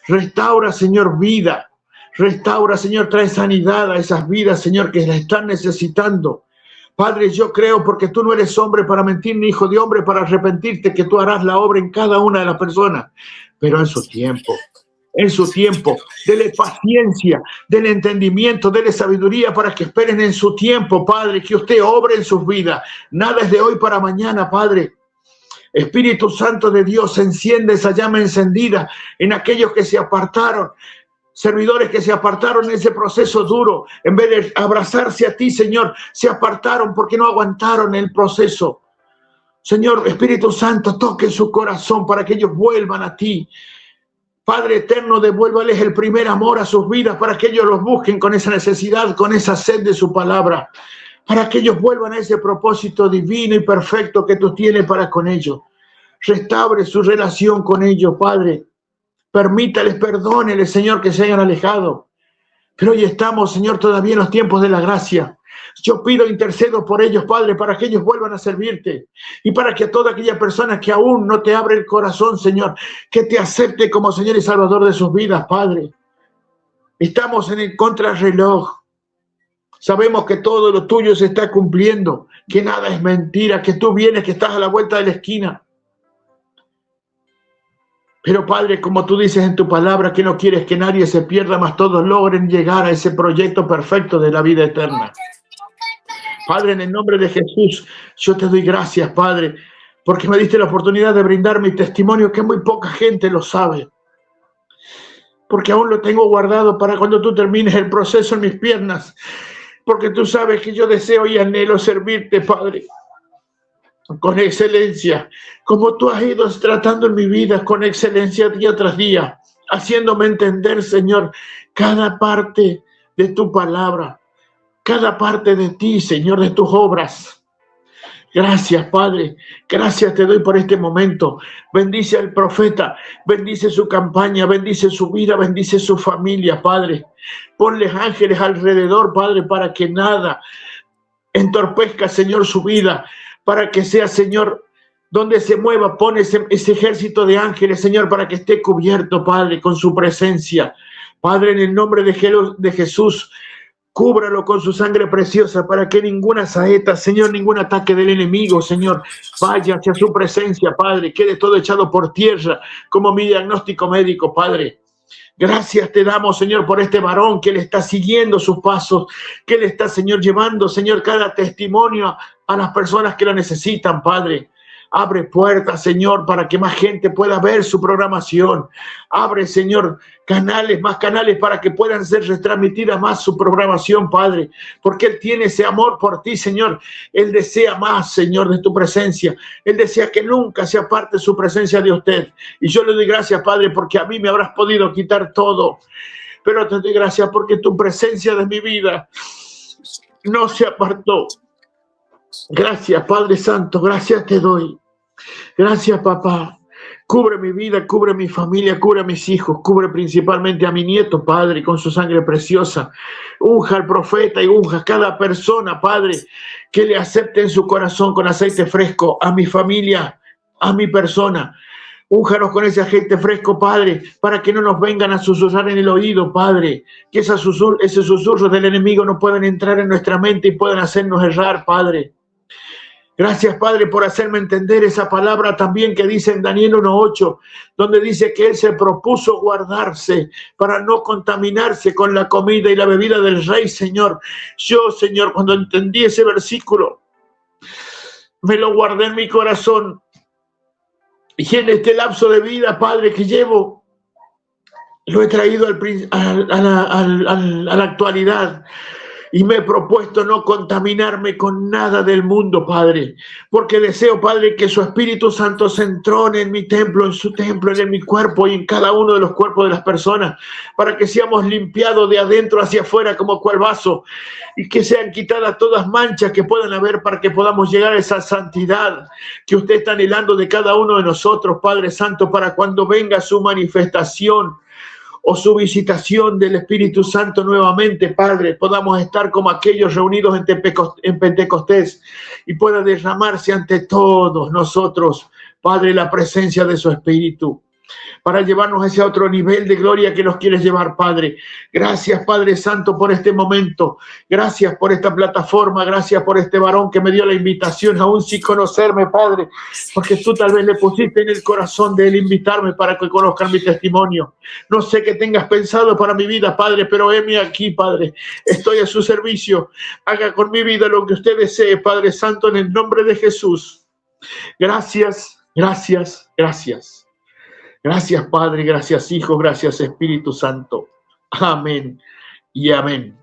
Speaker 1: Restaura, Señor, vida. Restaura, Señor, trae sanidad a esas vidas, Señor, que la están necesitando. Padre, yo creo, porque tú no eres hombre para mentir, ni hijo de hombre para arrepentirte, que tú harás la obra en cada una de las personas, pero en su tiempo. En su tiempo, dele paciencia, dele entendimiento, dele sabiduría para que esperen en su tiempo, Padre, que usted obre en sus vidas. Nada es de hoy para mañana, Padre. Espíritu Santo de Dios, enciende esa llama encendida en aquellos que se apartaron, servidores que se apartaron en ese proceso duro. En vez de abrazarse a ti, Señor, se apartaron porque no aguantaron el proceso. Señor, Espíritu Santo, toque su corazón para que ellos vuelvan a ti. Padre eterno, devuélvales el primer amor a sus vidas para que ellos los busquen con esa necesidad, con esa sed de su palabra, para que ellos vuelvan a ese propósito divino y perfecto que tú tienes para con ellos. Restaure su relación con ellos, Padre. Permítales, perdóneles, Señor, que se hayan alejado. Pero hoy estamos, Señor, todavía en los tiempos de la gracia. Yo pido, intercedo por ellos, Padre, para que ellos vuelvan a servirte. Y para que a toda aquella persona que aún no te abre el corazón, Señor, que te acepte como Señor y Salvador de sus vidas, Padre. Estamos en el contrarreloj. Sabemos que todo lo tuyo se está cumpliendo, que nada es mentira, que tú vienes, que estás a la vuelta de la esquina. Pero, Padre, como tú dices en tu palabra, que no quieres que nadie se pierda, mas todos logren llegar a ese proyecto perfecto de la vida eterna. Padre, en el nombre de Jesús, yo te doy gracias, Padre, porque me diste la oportunidad de brindar mi testimonio, que muy poca gente lo sabe. Porque aún lo tengo guardado para cuando tú termines el proceso en mis piernas. Porque tú sabes que yo deseo y anhelo servirte, Padre, con excelencia, como tú has ido tratando en mi vida con excelencia día tras día, haciéndome entender, Señor, cada parte de tu palabra, cada parte de ti, Señor, de tus obras. Gracias, Padre. Gracias te doy por este momento. Bendice al profeta, bendice su campaña, bendice su vida, bendice su familia, Padre. Ponles ángeles alrededor, Padre, para que nada entorpezca, Señor, su vida, para que sea, Señor, donde se mueva, pone ese ejército de ángeles, Señor, para que esté cubierto, Padre, con su presencia. Padre, en el nombre de Jesús, cúbralo con su sangre preciosa para que ninguna saeta, Señor, ningún ataque del enemigo, Señor, vaya hacia su presencia, Padre. Quede todo echado por tierra como mi diagnóstico médico, Padre. Gracias te damos, Señor, por este varón que le está siguiendo sus pasos, que le está, Señor, llevando, Señor, cada testimonio a las personas que lo necesitan, Padre. Abre puertas, Señor, para que más gente pueda ver su programación. Abre, Señor, más canales para que puedan ser retransmitidas más su programación, Padre. Porque Él tiene ese amor por ti, Señor. Él desea más, Señor, de tu presencia. Él desea que nunca se aparte su presencia de usted. Y yo le doy gracias, Padre, porque a mí me habrás podido quitar todo. Pero te doy gracias porque tu presencia de mi vida no se apartó. Gracias, Padre Santo. Gracias te doy. Gracias, papá. Cubre mi vida, cubre mi familia, cubre a mis hijos, cubre principalmente a mi nieto, Padre, con su sangre preciosa. Unja al profeta y unja a cada persona, Padre, que le acepte en su corazón con aceite fresco, a mi familia, a mi persona. Únjanos con ese aceite fresco, Padre, para que no nos vengan a susurrar en el oído, Padre. Que ese susurro del enemigo no puedan entrar en nuestra mente y puedan hacernos errar, Padre. Gracias, Padre, por hacerme entender esa palabra también que dice en Daniel 1:8, donde dice que Él se propuso guardarse para no contaminarse con la comida y la bebida del Rey, Señor. Yo, Señor, cuando entendí ese versículo, me lo guardé en mi corazón. Y en este lapso de vida, Padre, que llevo, lo he traído a la actualidad. Y me he propuesto no contaminarme con nada del mundo, Padre, porque deseo, Padre, que su Espíritu Santo se entrone en mi templo, en su templo, en mi cuerpo y en cada uno de los cuerpos de las personas, para que seamos limpiados de adentro hacia afuera como cual vaso, y que sean quitadas todas manchas que puedan haber, para que podamos llegar a esa santidad que usted está anhelando de cada uno de nosotros, Padre Santo, para cuando venga su manifestación o su visitación del Espíritu Santo nuevamente, Padre, podamos estar como aquellos reunidos en Pentecostés y pueda derramarse ante todos nosotros, Padre, la presencia de su Espíritu, para llevarnos a ese otro nivel de gloria que nos quieres llevar, Padre. Gracias, Padre Santo, por este momento. Gracias por esta plataforma. Gracias por este varón que me dio la invitación, aún sin conocerme, Padre, porque tú tal vez le pusiste en el corazón de él invitarme para que conozcan mi testimonio. No sé qué tengas pensado para mi vida, Padre, pero heme aquí, Padre. Estoy a su servicio. Haga con mi vida lo que usted desee, Padre Santo, en el nombre de Jesús. Gracias, gracias, gracias. Gracias, Padre, gracias, Hijo, gracias, Espíritu Santo. Amén y amén.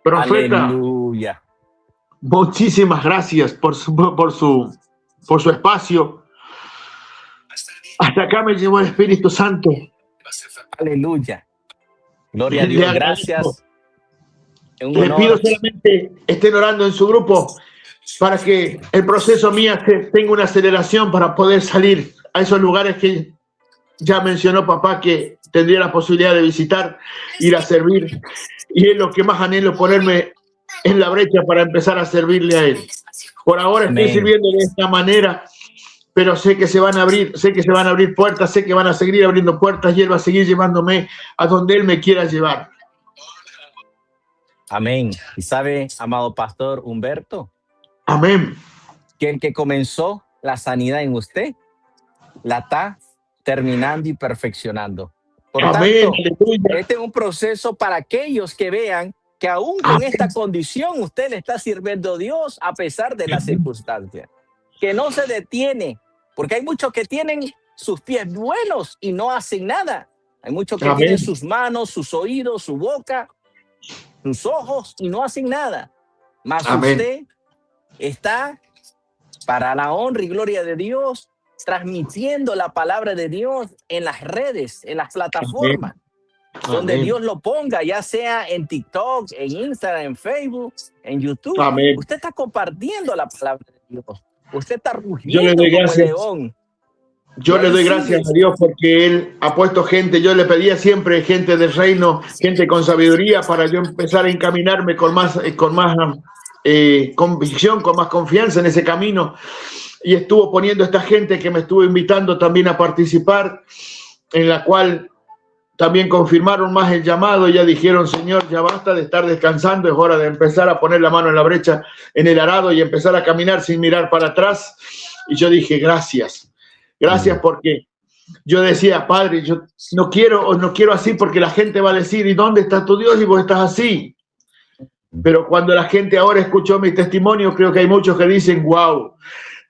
Speaker 1: Profeta,
Speaker 4: Aleluya.
Speaker 1: muchísimas gracias por su espacio. Hasta acá me llevó el Espíritu Santo.
Speaker 4: Aleluya. Gloria a
Speaker 1: Le
Speaker 4: Dios.
Speaker 1: agradezco.
Speaker 4: Gracias. Es un
Speaker 1: Les
Speaker 4: honor.
Speaker 1: pido solamente estén orando en su grupo para que el proceso mío tenga una aceleración para poder salir a esos lugares que ya mencionó papá que tendría la posibilidad de visitar, ir a servir. Y es lo que más anhelo, ponerme en la brecha para empezar a servirle a él. Por ahora estoy
Speaker 4: Amén.
Speaker 1: sirviendo de esta manera, pero sé que se van a abrir puertas, sé que van a seguir abriendo puertas y él va a seguir llevándome a donde él me quiera llevar.
Speaker 4: Amén. Y sabe, amado pastor Humberto,
Speaker 1: Amén.
Speaker 4: que el que comenzó la sanidad en usted, la está terminando y perfeccionando. Por
Speaker 1: Amén.
Speaker 4: tanto,
Speaker 1: Aleluya.
Speaker 4: este es un proceso para aquellos que vean que aún con
Speaker 1: Amén.
Speaker 4: esta condición usted le está sirviendo a Dios a pesar de las circunstancias. Que no se detiene, porque hay muchos que tienen sus pies buenos y no hacen nada. Hay muchos que
Speaker 1: Amén.
Speaker 4: tienen sus manos, sus oídos, su boca, sus ojos y no hacen nada. Mas
Speaker 1: Amén.
Speaker 4: usted está para la honra y gloria de Dios, transmitiendo la palabra de Dios en las redes, en las plataformas, donde
Speaker 1: Amén.
Speaker 4: Dios lo ponga, ya sea en TikTok, en Instagram, en Facebook, en YouTube.
Speaker 1: Amén.
Speaker 4: Usted está compartiendo la palabra de Dios. Usted está
Speaker 1: Yo le
Speaker 4: rugiendo
Speaker 1: doy
Speaker 4: como
Speaker 1: gracias.
Speaker 4: león.
Speaker 1: Yo le doy gracias a Dios porque Él ha puesto gente. Yo le pedía siempre gente del reino, gente con sabiduría para yo empezar a encaminarme con más convicción, con más confianza en ese camino. Y estuvo poniendo esta gente que me estuvo invitando también a participar, en la cual también confirmaron más el llamado. Ya dijeron, Señor, ya basta de estar descansando, es hora de empezar a poner la mano en la brecha, en el arado y empezar a caminar sin mirar para atrás. Y yo dije, gracias. Gracias, porque yo decía, Padre, yo no quiero así porque la gente va a decir, ¿y dónde está tu Dios? Y vos estás así. Pero cuando la gente ahora escuchó mi testimonio, creo que hay muchos que dicen, wow,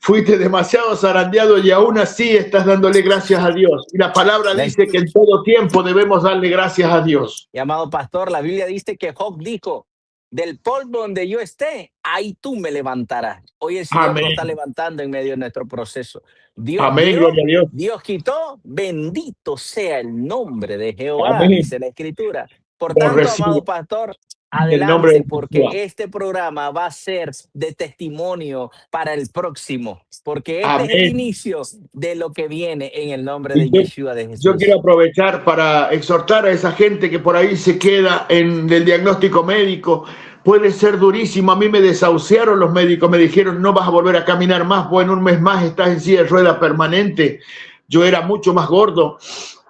Speaker 1: fuiste demasiado zarandeado y aún así estás dándole gracias a Dios. Y la palabra dice que en todo tiempo debemos darle gracias a Dios.
Speaker 4: Y amado pastor, la Biblia dice que Job dijo, del polvo donde yo esté, ahí tú me levantarás. Hoy el Señor
Speaker 1: Amén.
Speaker 4: nos está levantando en medio de nuestro proceso. Dios
Speaker 1: Amén,
Speaker 4: dio,
Speaker 1: gloria a Dios.
Speaker 4: Dios quitó, bendito sea el nombre de Jehová,
Speaker 1: Amén.
Speaker 4: dice la Escritura. Por
Speaker 1: Lo
Speaker 4: tanto,
Speaker 1: recibo.
Speaker 4: amado pastor,
Speaker 1: En el nombre
Speaker 4: adelante,
Speaker 1: de
Speaker 4: porque
Speaker 1: Yeshua.
Speaker 4: este programa va a ser de testimonio para el próximo, porque este
Speaker 1: Amén.
Speaker 4: es el inicio de lo que viene en el nombre de
Speaker 1: Y yo-
Speaker 4: Yeshua de Jesús.
Speaker 1: Yo quiero aprovechar para exhortar a esa gente que por ahí se queda en el diagnóstico médico. Puede ser durísimo. A mí me desahuciaron los médicos, me dijeron no vas a volver a caminar más, bueno, un mes más estás en silla de rueda permanente. Yo era mucho más gordo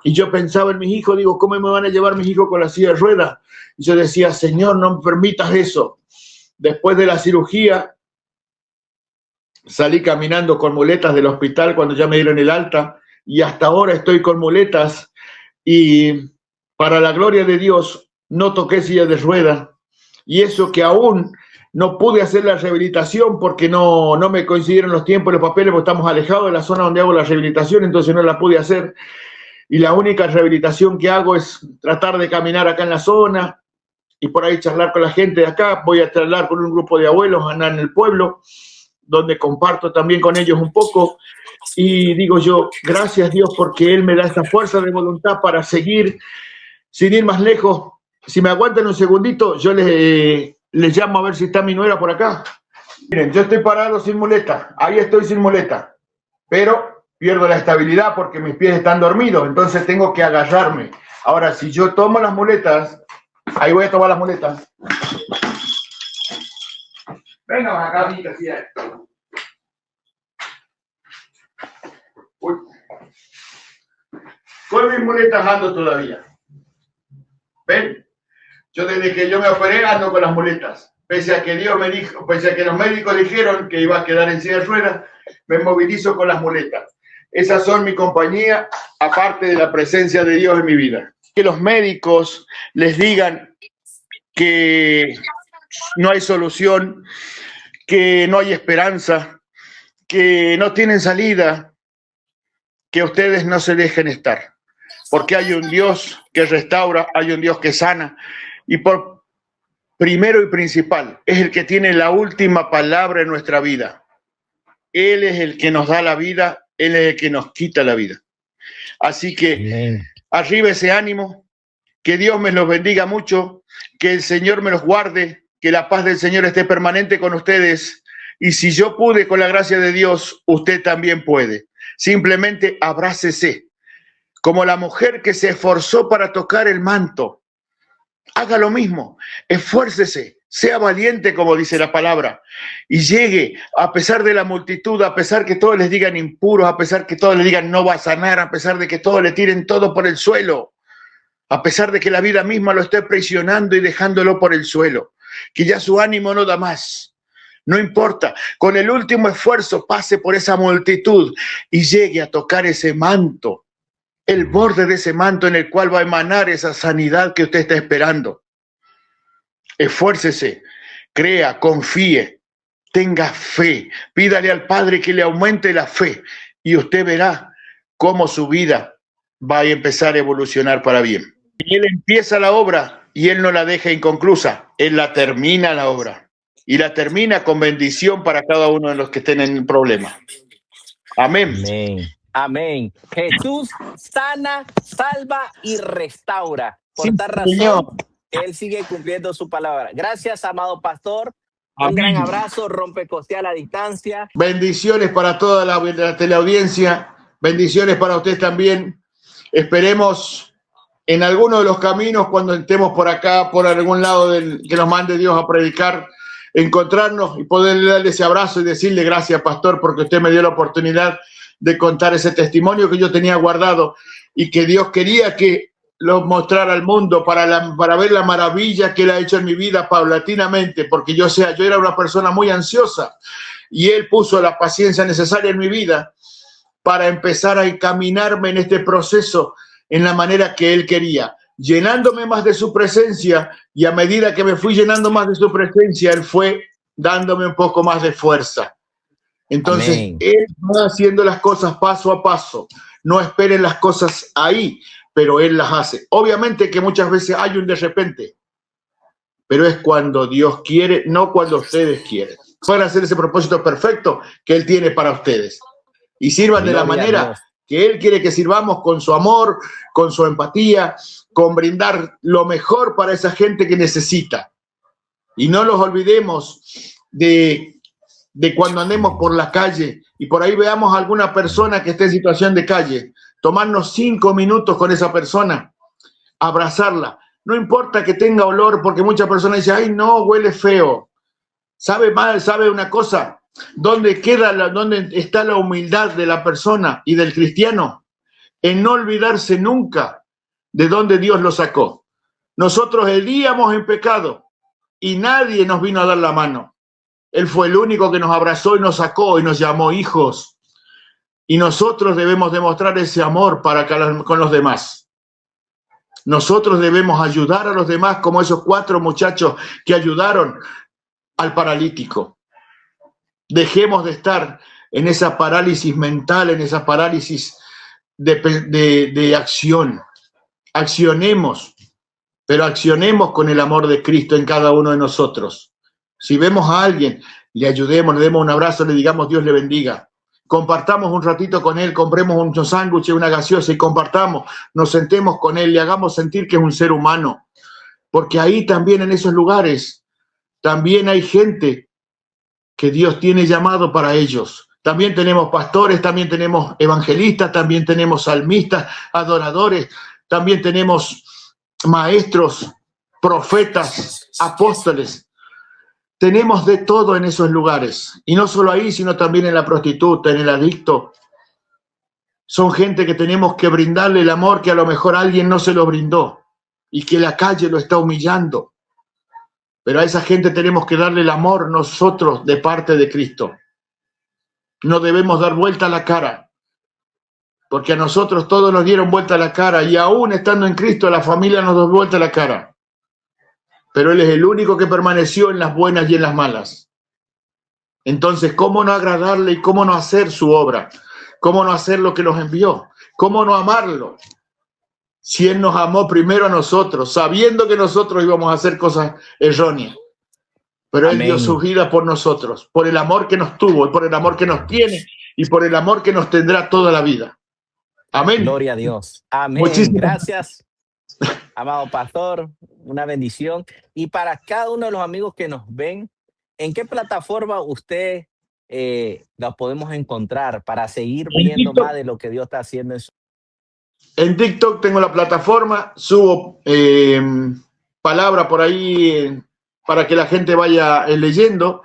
Speaker 1: y yo pensaba en mis hijos, digo, ¿cómo me van a llevar mis hijos con la silla de rueda? Y yo decía, Señor, no me permitas eso. Después de la cirugía, salí caminando con muletas del hospital cuando ya me dieron el alta y hasta ahora estoy con muletas y para la gloria de Dios no toqué silla de rueda y eso que aún no pude hacer la rehabilitación porque no me coincidieron los tiempos y los papeles porque estamos alejados de la zona donde hago la rehabilitación, entonces no la pude hacer y la única rehabilitación que hago es tratar de caminar acá en la zona y por ahí charlar con la gente de acá. Voy a charlar con un grupo de abuelos andar en el pueblo, donde comparto también con ellos un poco. Y digo yo, gracias Dios, porque Él me da esta fuerza de voluntad para seguir, sin ir más lejos. Si me aguantan un segundito, yo les llamo a ver si está mi nuera por acá. Miren, yo estoy parado sin muleta, ahí estoy sin muleta, pero pierdo la estabilidad porque mis pies están dormidos, entonces tengo que agarrarme. Ahora, si yo tomo las muletas, ahí voy a tomar las muletas. Venga, acá, mira, sí, uy. Con mis muletas ando todavía. ¿Ven? Yo desde que yo me operé ando con las muletas. Pese a que Dios me dijo, pese a que los médicos dijeron que iba a quedar en silla de ruedas, me movilizo con las muletas. Esas son mi compañía, aparte de la presencia de Dios en mi vida. Que los médicos les digan que no hay solución, que no hay esperanza, que no tienen salida, que ustedes no se dejen estar. Porque hay un Dios que restaura, hay un Dios que sana, y por primero y principal, es el que tiene la última palabra en nuestra vida. Él es el que nos da la vida, Él es el que nos quita la vida. Así que, amén. Arriba ese ánimo, que Dios me los bendiga mucho, que el Señor me los guarde, que la paz del Señor esté permanente con ustedes, y si yo pude con la gracia de Dios, usted también puede. Simplemente abrácese, como la mujer que se esforzó para tocar el manto. Haga lo mismo, esfuércese, sea valiente, como dice la palabra, y llegue a pesar de la multitud, a pesar que todos les digan impuros, a pesar que todos les digan no va a sanar, a pesar de que todos le tiren todo por el suelo, a pesar de que la vida misma lo esté presionando y dejándolo por el suelo, que ya su ánimo no da más. No importa, con el último esfuerzo pase por esa multitud y llegue a tocar ese manto, el borde de ese manto en el cual va a emanar esa sanidad que usted está esperando. Esfuércese, crea, confíe, tenga fe, pídale al Padre que le aumente la fe y usted verá cómo su vida va a empezar a evolucionar para bien. Y Él empieza la obra y Él no la deja inconclusa, Él la termina la obra y la termina con bendición para cada uno de los que estén en problema. Amén.
Speaker 4: Amén. Amén. Jesús sana, salva y restaura. Por sí, tal razón, Señor, Él sigue cumpliendo su palabra. Gracias, amado pastor. Amén. Un gran abrazo, rompecostea a la distancia.
Speaker 1: Bendiciones para toda la teleaudiencia. Bendiciones para usted también. Esperemos en alguno de los caminos, cuando estemos por acá, por algún lado que nos mande Dios a predicar, encontrarnos y poderle darle ese abrazo y decirle gracias, pastor, porque usted me dio la oportunidad de contar ese testimonio que yo tenía guardado y que Dios quería que lo mostrara al mundo para ver la maravilla que Él ha hecho en mi vida paulatinamente, porque yo era una persona muy ansiosa y Él puso la paciencia necesaria en mi vida para empezar a encaminarme en este proceso en la manera que Él quería, llenándome más de su presencia, y a medida que me fui llenando más de su presencia, Él fue dándome un poco más de fuerza. Entonces, amén. Él va haciendo las cosas paso a paso. No esperen las cosas ahí, pero Él las hace. Obviamente que muchas veces hay un de repente, pero es cuando Dios quiere, no cuando ustedes quieren. Pueden hacer ese propósito perfecto que Él tiene para ustedes. Y sirvan de la manera que Él quiere que sirvamos, con su amor, con su empatía, con brindar lo mejor para esa gente que necesita. Y no los olvidemos de cuando andemos por la calle y por ahí veamos a alguna persona que esté en situación de calle, tomarnos 5 minutos con esa persona, abrazarla. No importa que tenga olor, porque muchas personas dicen, ay, no, huele feo. ¿Sabe mal? ¿Sabe una cosa? ¿Dónde está la humildad de la persona y del cristiano? En no olvidarse nunca de dónde Dios lo sacó. Nosotros heríamos en pecado y nadie nos vino a dar la mano. Él fue el único que nos abrazó y nos sacó y nos llamó hijos. Y nosotros debemos demostrar ese amor con los demás. Nosotros debemos ayudar a los demás como esos 4 muchachos que ayudaron al paralítico. Dejemos de estar en esa parálisis mental, en esa parálisis de acción. Accionemos. pero accionemos con el amor de Cristo en cada uno de nosotros. Si vemos a alguien, le ayudemos, le demos un abrazo, le digamos Dios le bendiga. Compartamos un ratito con él, compremos un sándwich, una gaseosa y compartamos, nos sentemos con él, le hagamos sentir que es un ser humano. Porque ahí también en esos lugares, también hay gente que Dios tiene llamado para ellos. También tenemos pastores, también tenemos evangelistas, también tenemos salmistas, adoradores, también tenemos maestros, profetas, apóstoles. Tenemos de todo en esos lugares. Y no solo ahí, sino también en la prostituta, en el adicto. Son gente que tenemos que brindarle el amor que a lo mejor alguien no se lo brindó y que la calle lo está humillando. Pero a esa gente tenemos que darle el amor nosotros de parte de Cristo. No debemos dar vuelta a la cara, porque a nosotros todos nos dieron vuelta a la cara y aún estando en Cristo la familia nos dio vuelta a la cara. Pero Él es el único que permaneció en las buenas y en las malas. Entonces, ¿cómo no agradarle y cómo no hacer su obra? ¿Cómo no hacer lo que nos envió? ¿Cómo no amarlo? Si Él nos amó primero a nosotros, sabiendo que nosotros íbamos a hacer cosas erróneas. Pero Él dio su vida por nosotros, por el amor que nos tuvo, y por el amor que nos tiene y por el amor que nos tendrá toda la vida. Amén.
Speaker 4: Gloria a Dios. Amén.
Speaker 1: Muchísimas
Speaker 4: gracias, amado pastor. Una bendición. Y para cada uno de los amigos que nos ven, ¿en qué plataforma usted la podemos encontrar para seguir viendo más de lo que Dios está haciendo en su...
Speaker 1: En TikTok tengo la plataforma, subo palabra por ahí para que la gente vaya leyendo.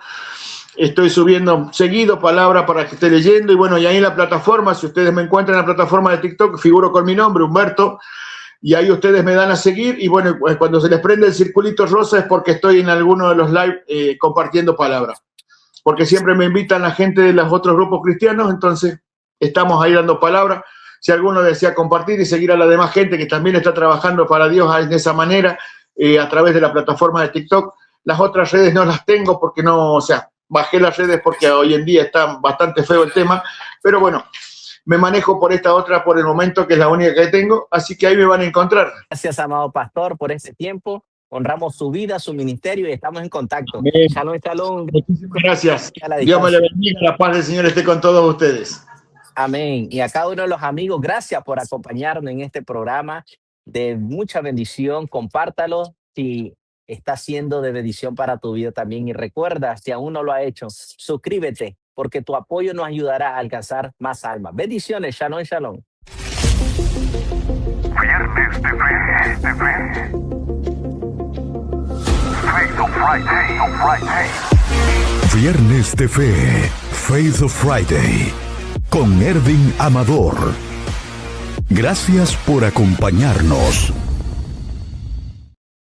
Speaker 1: Estoy subiendo seguido palabra para que esté leyendo. Y bueno, y ahí en la plataforma, si ustedes me encuentran en la plataforma de TikTok, figuro con mi nombre, Humberto, y ahí ustedes me dan a seguir. Y bueno, cuando se les prende el circulito rosa es porque estoy en alguno de los live compartiendo palabra. Porque siempre me invitan la gente de los otros grupos cristianos, entonces estamos ahí dando palabra. Si alguno desea compartir y seguir a la demás gente que también está trabajando para Dios de esa manera, a través de la plataforma de TikTok. Las otras redes no las tengo porque no, o sea, bajé las redes porque hoy en día está bastante feo el tema, pero bueno, me manejo por esta otra por el momento, que es la única que tengo, así que ahí me van a encontrar.
Speaker 4: Gracias, amado pastor, por este tiempo. Honramos su vida, su ministerio y estamos en contacto.
Speaker 1: Amén.
Speaker 4: Shalom, shalom.
Speaker 1: Muchísimas gracias. Dios me le bendiga, la paz del Señor esté con todos ustedes.
Speaker 4: Amén. Y a cada uno de los amigos, gracias por acompañarnos en este programa de mucha bendición. Compártalo si está siendo de bendición para tu vida también. Y recuerda, si aún no lo ha hecho, suscríbete, porque tu apoyo nos ayudará a alcanzar más almas. Bendiciones. Shalom, shalom.
Speaker 2: Viernes de fe. Faith of Friday.
Speaker 3: Viernes de Fe, Faith of Friday, con Ervin Amador. Gracias por acompañarnos.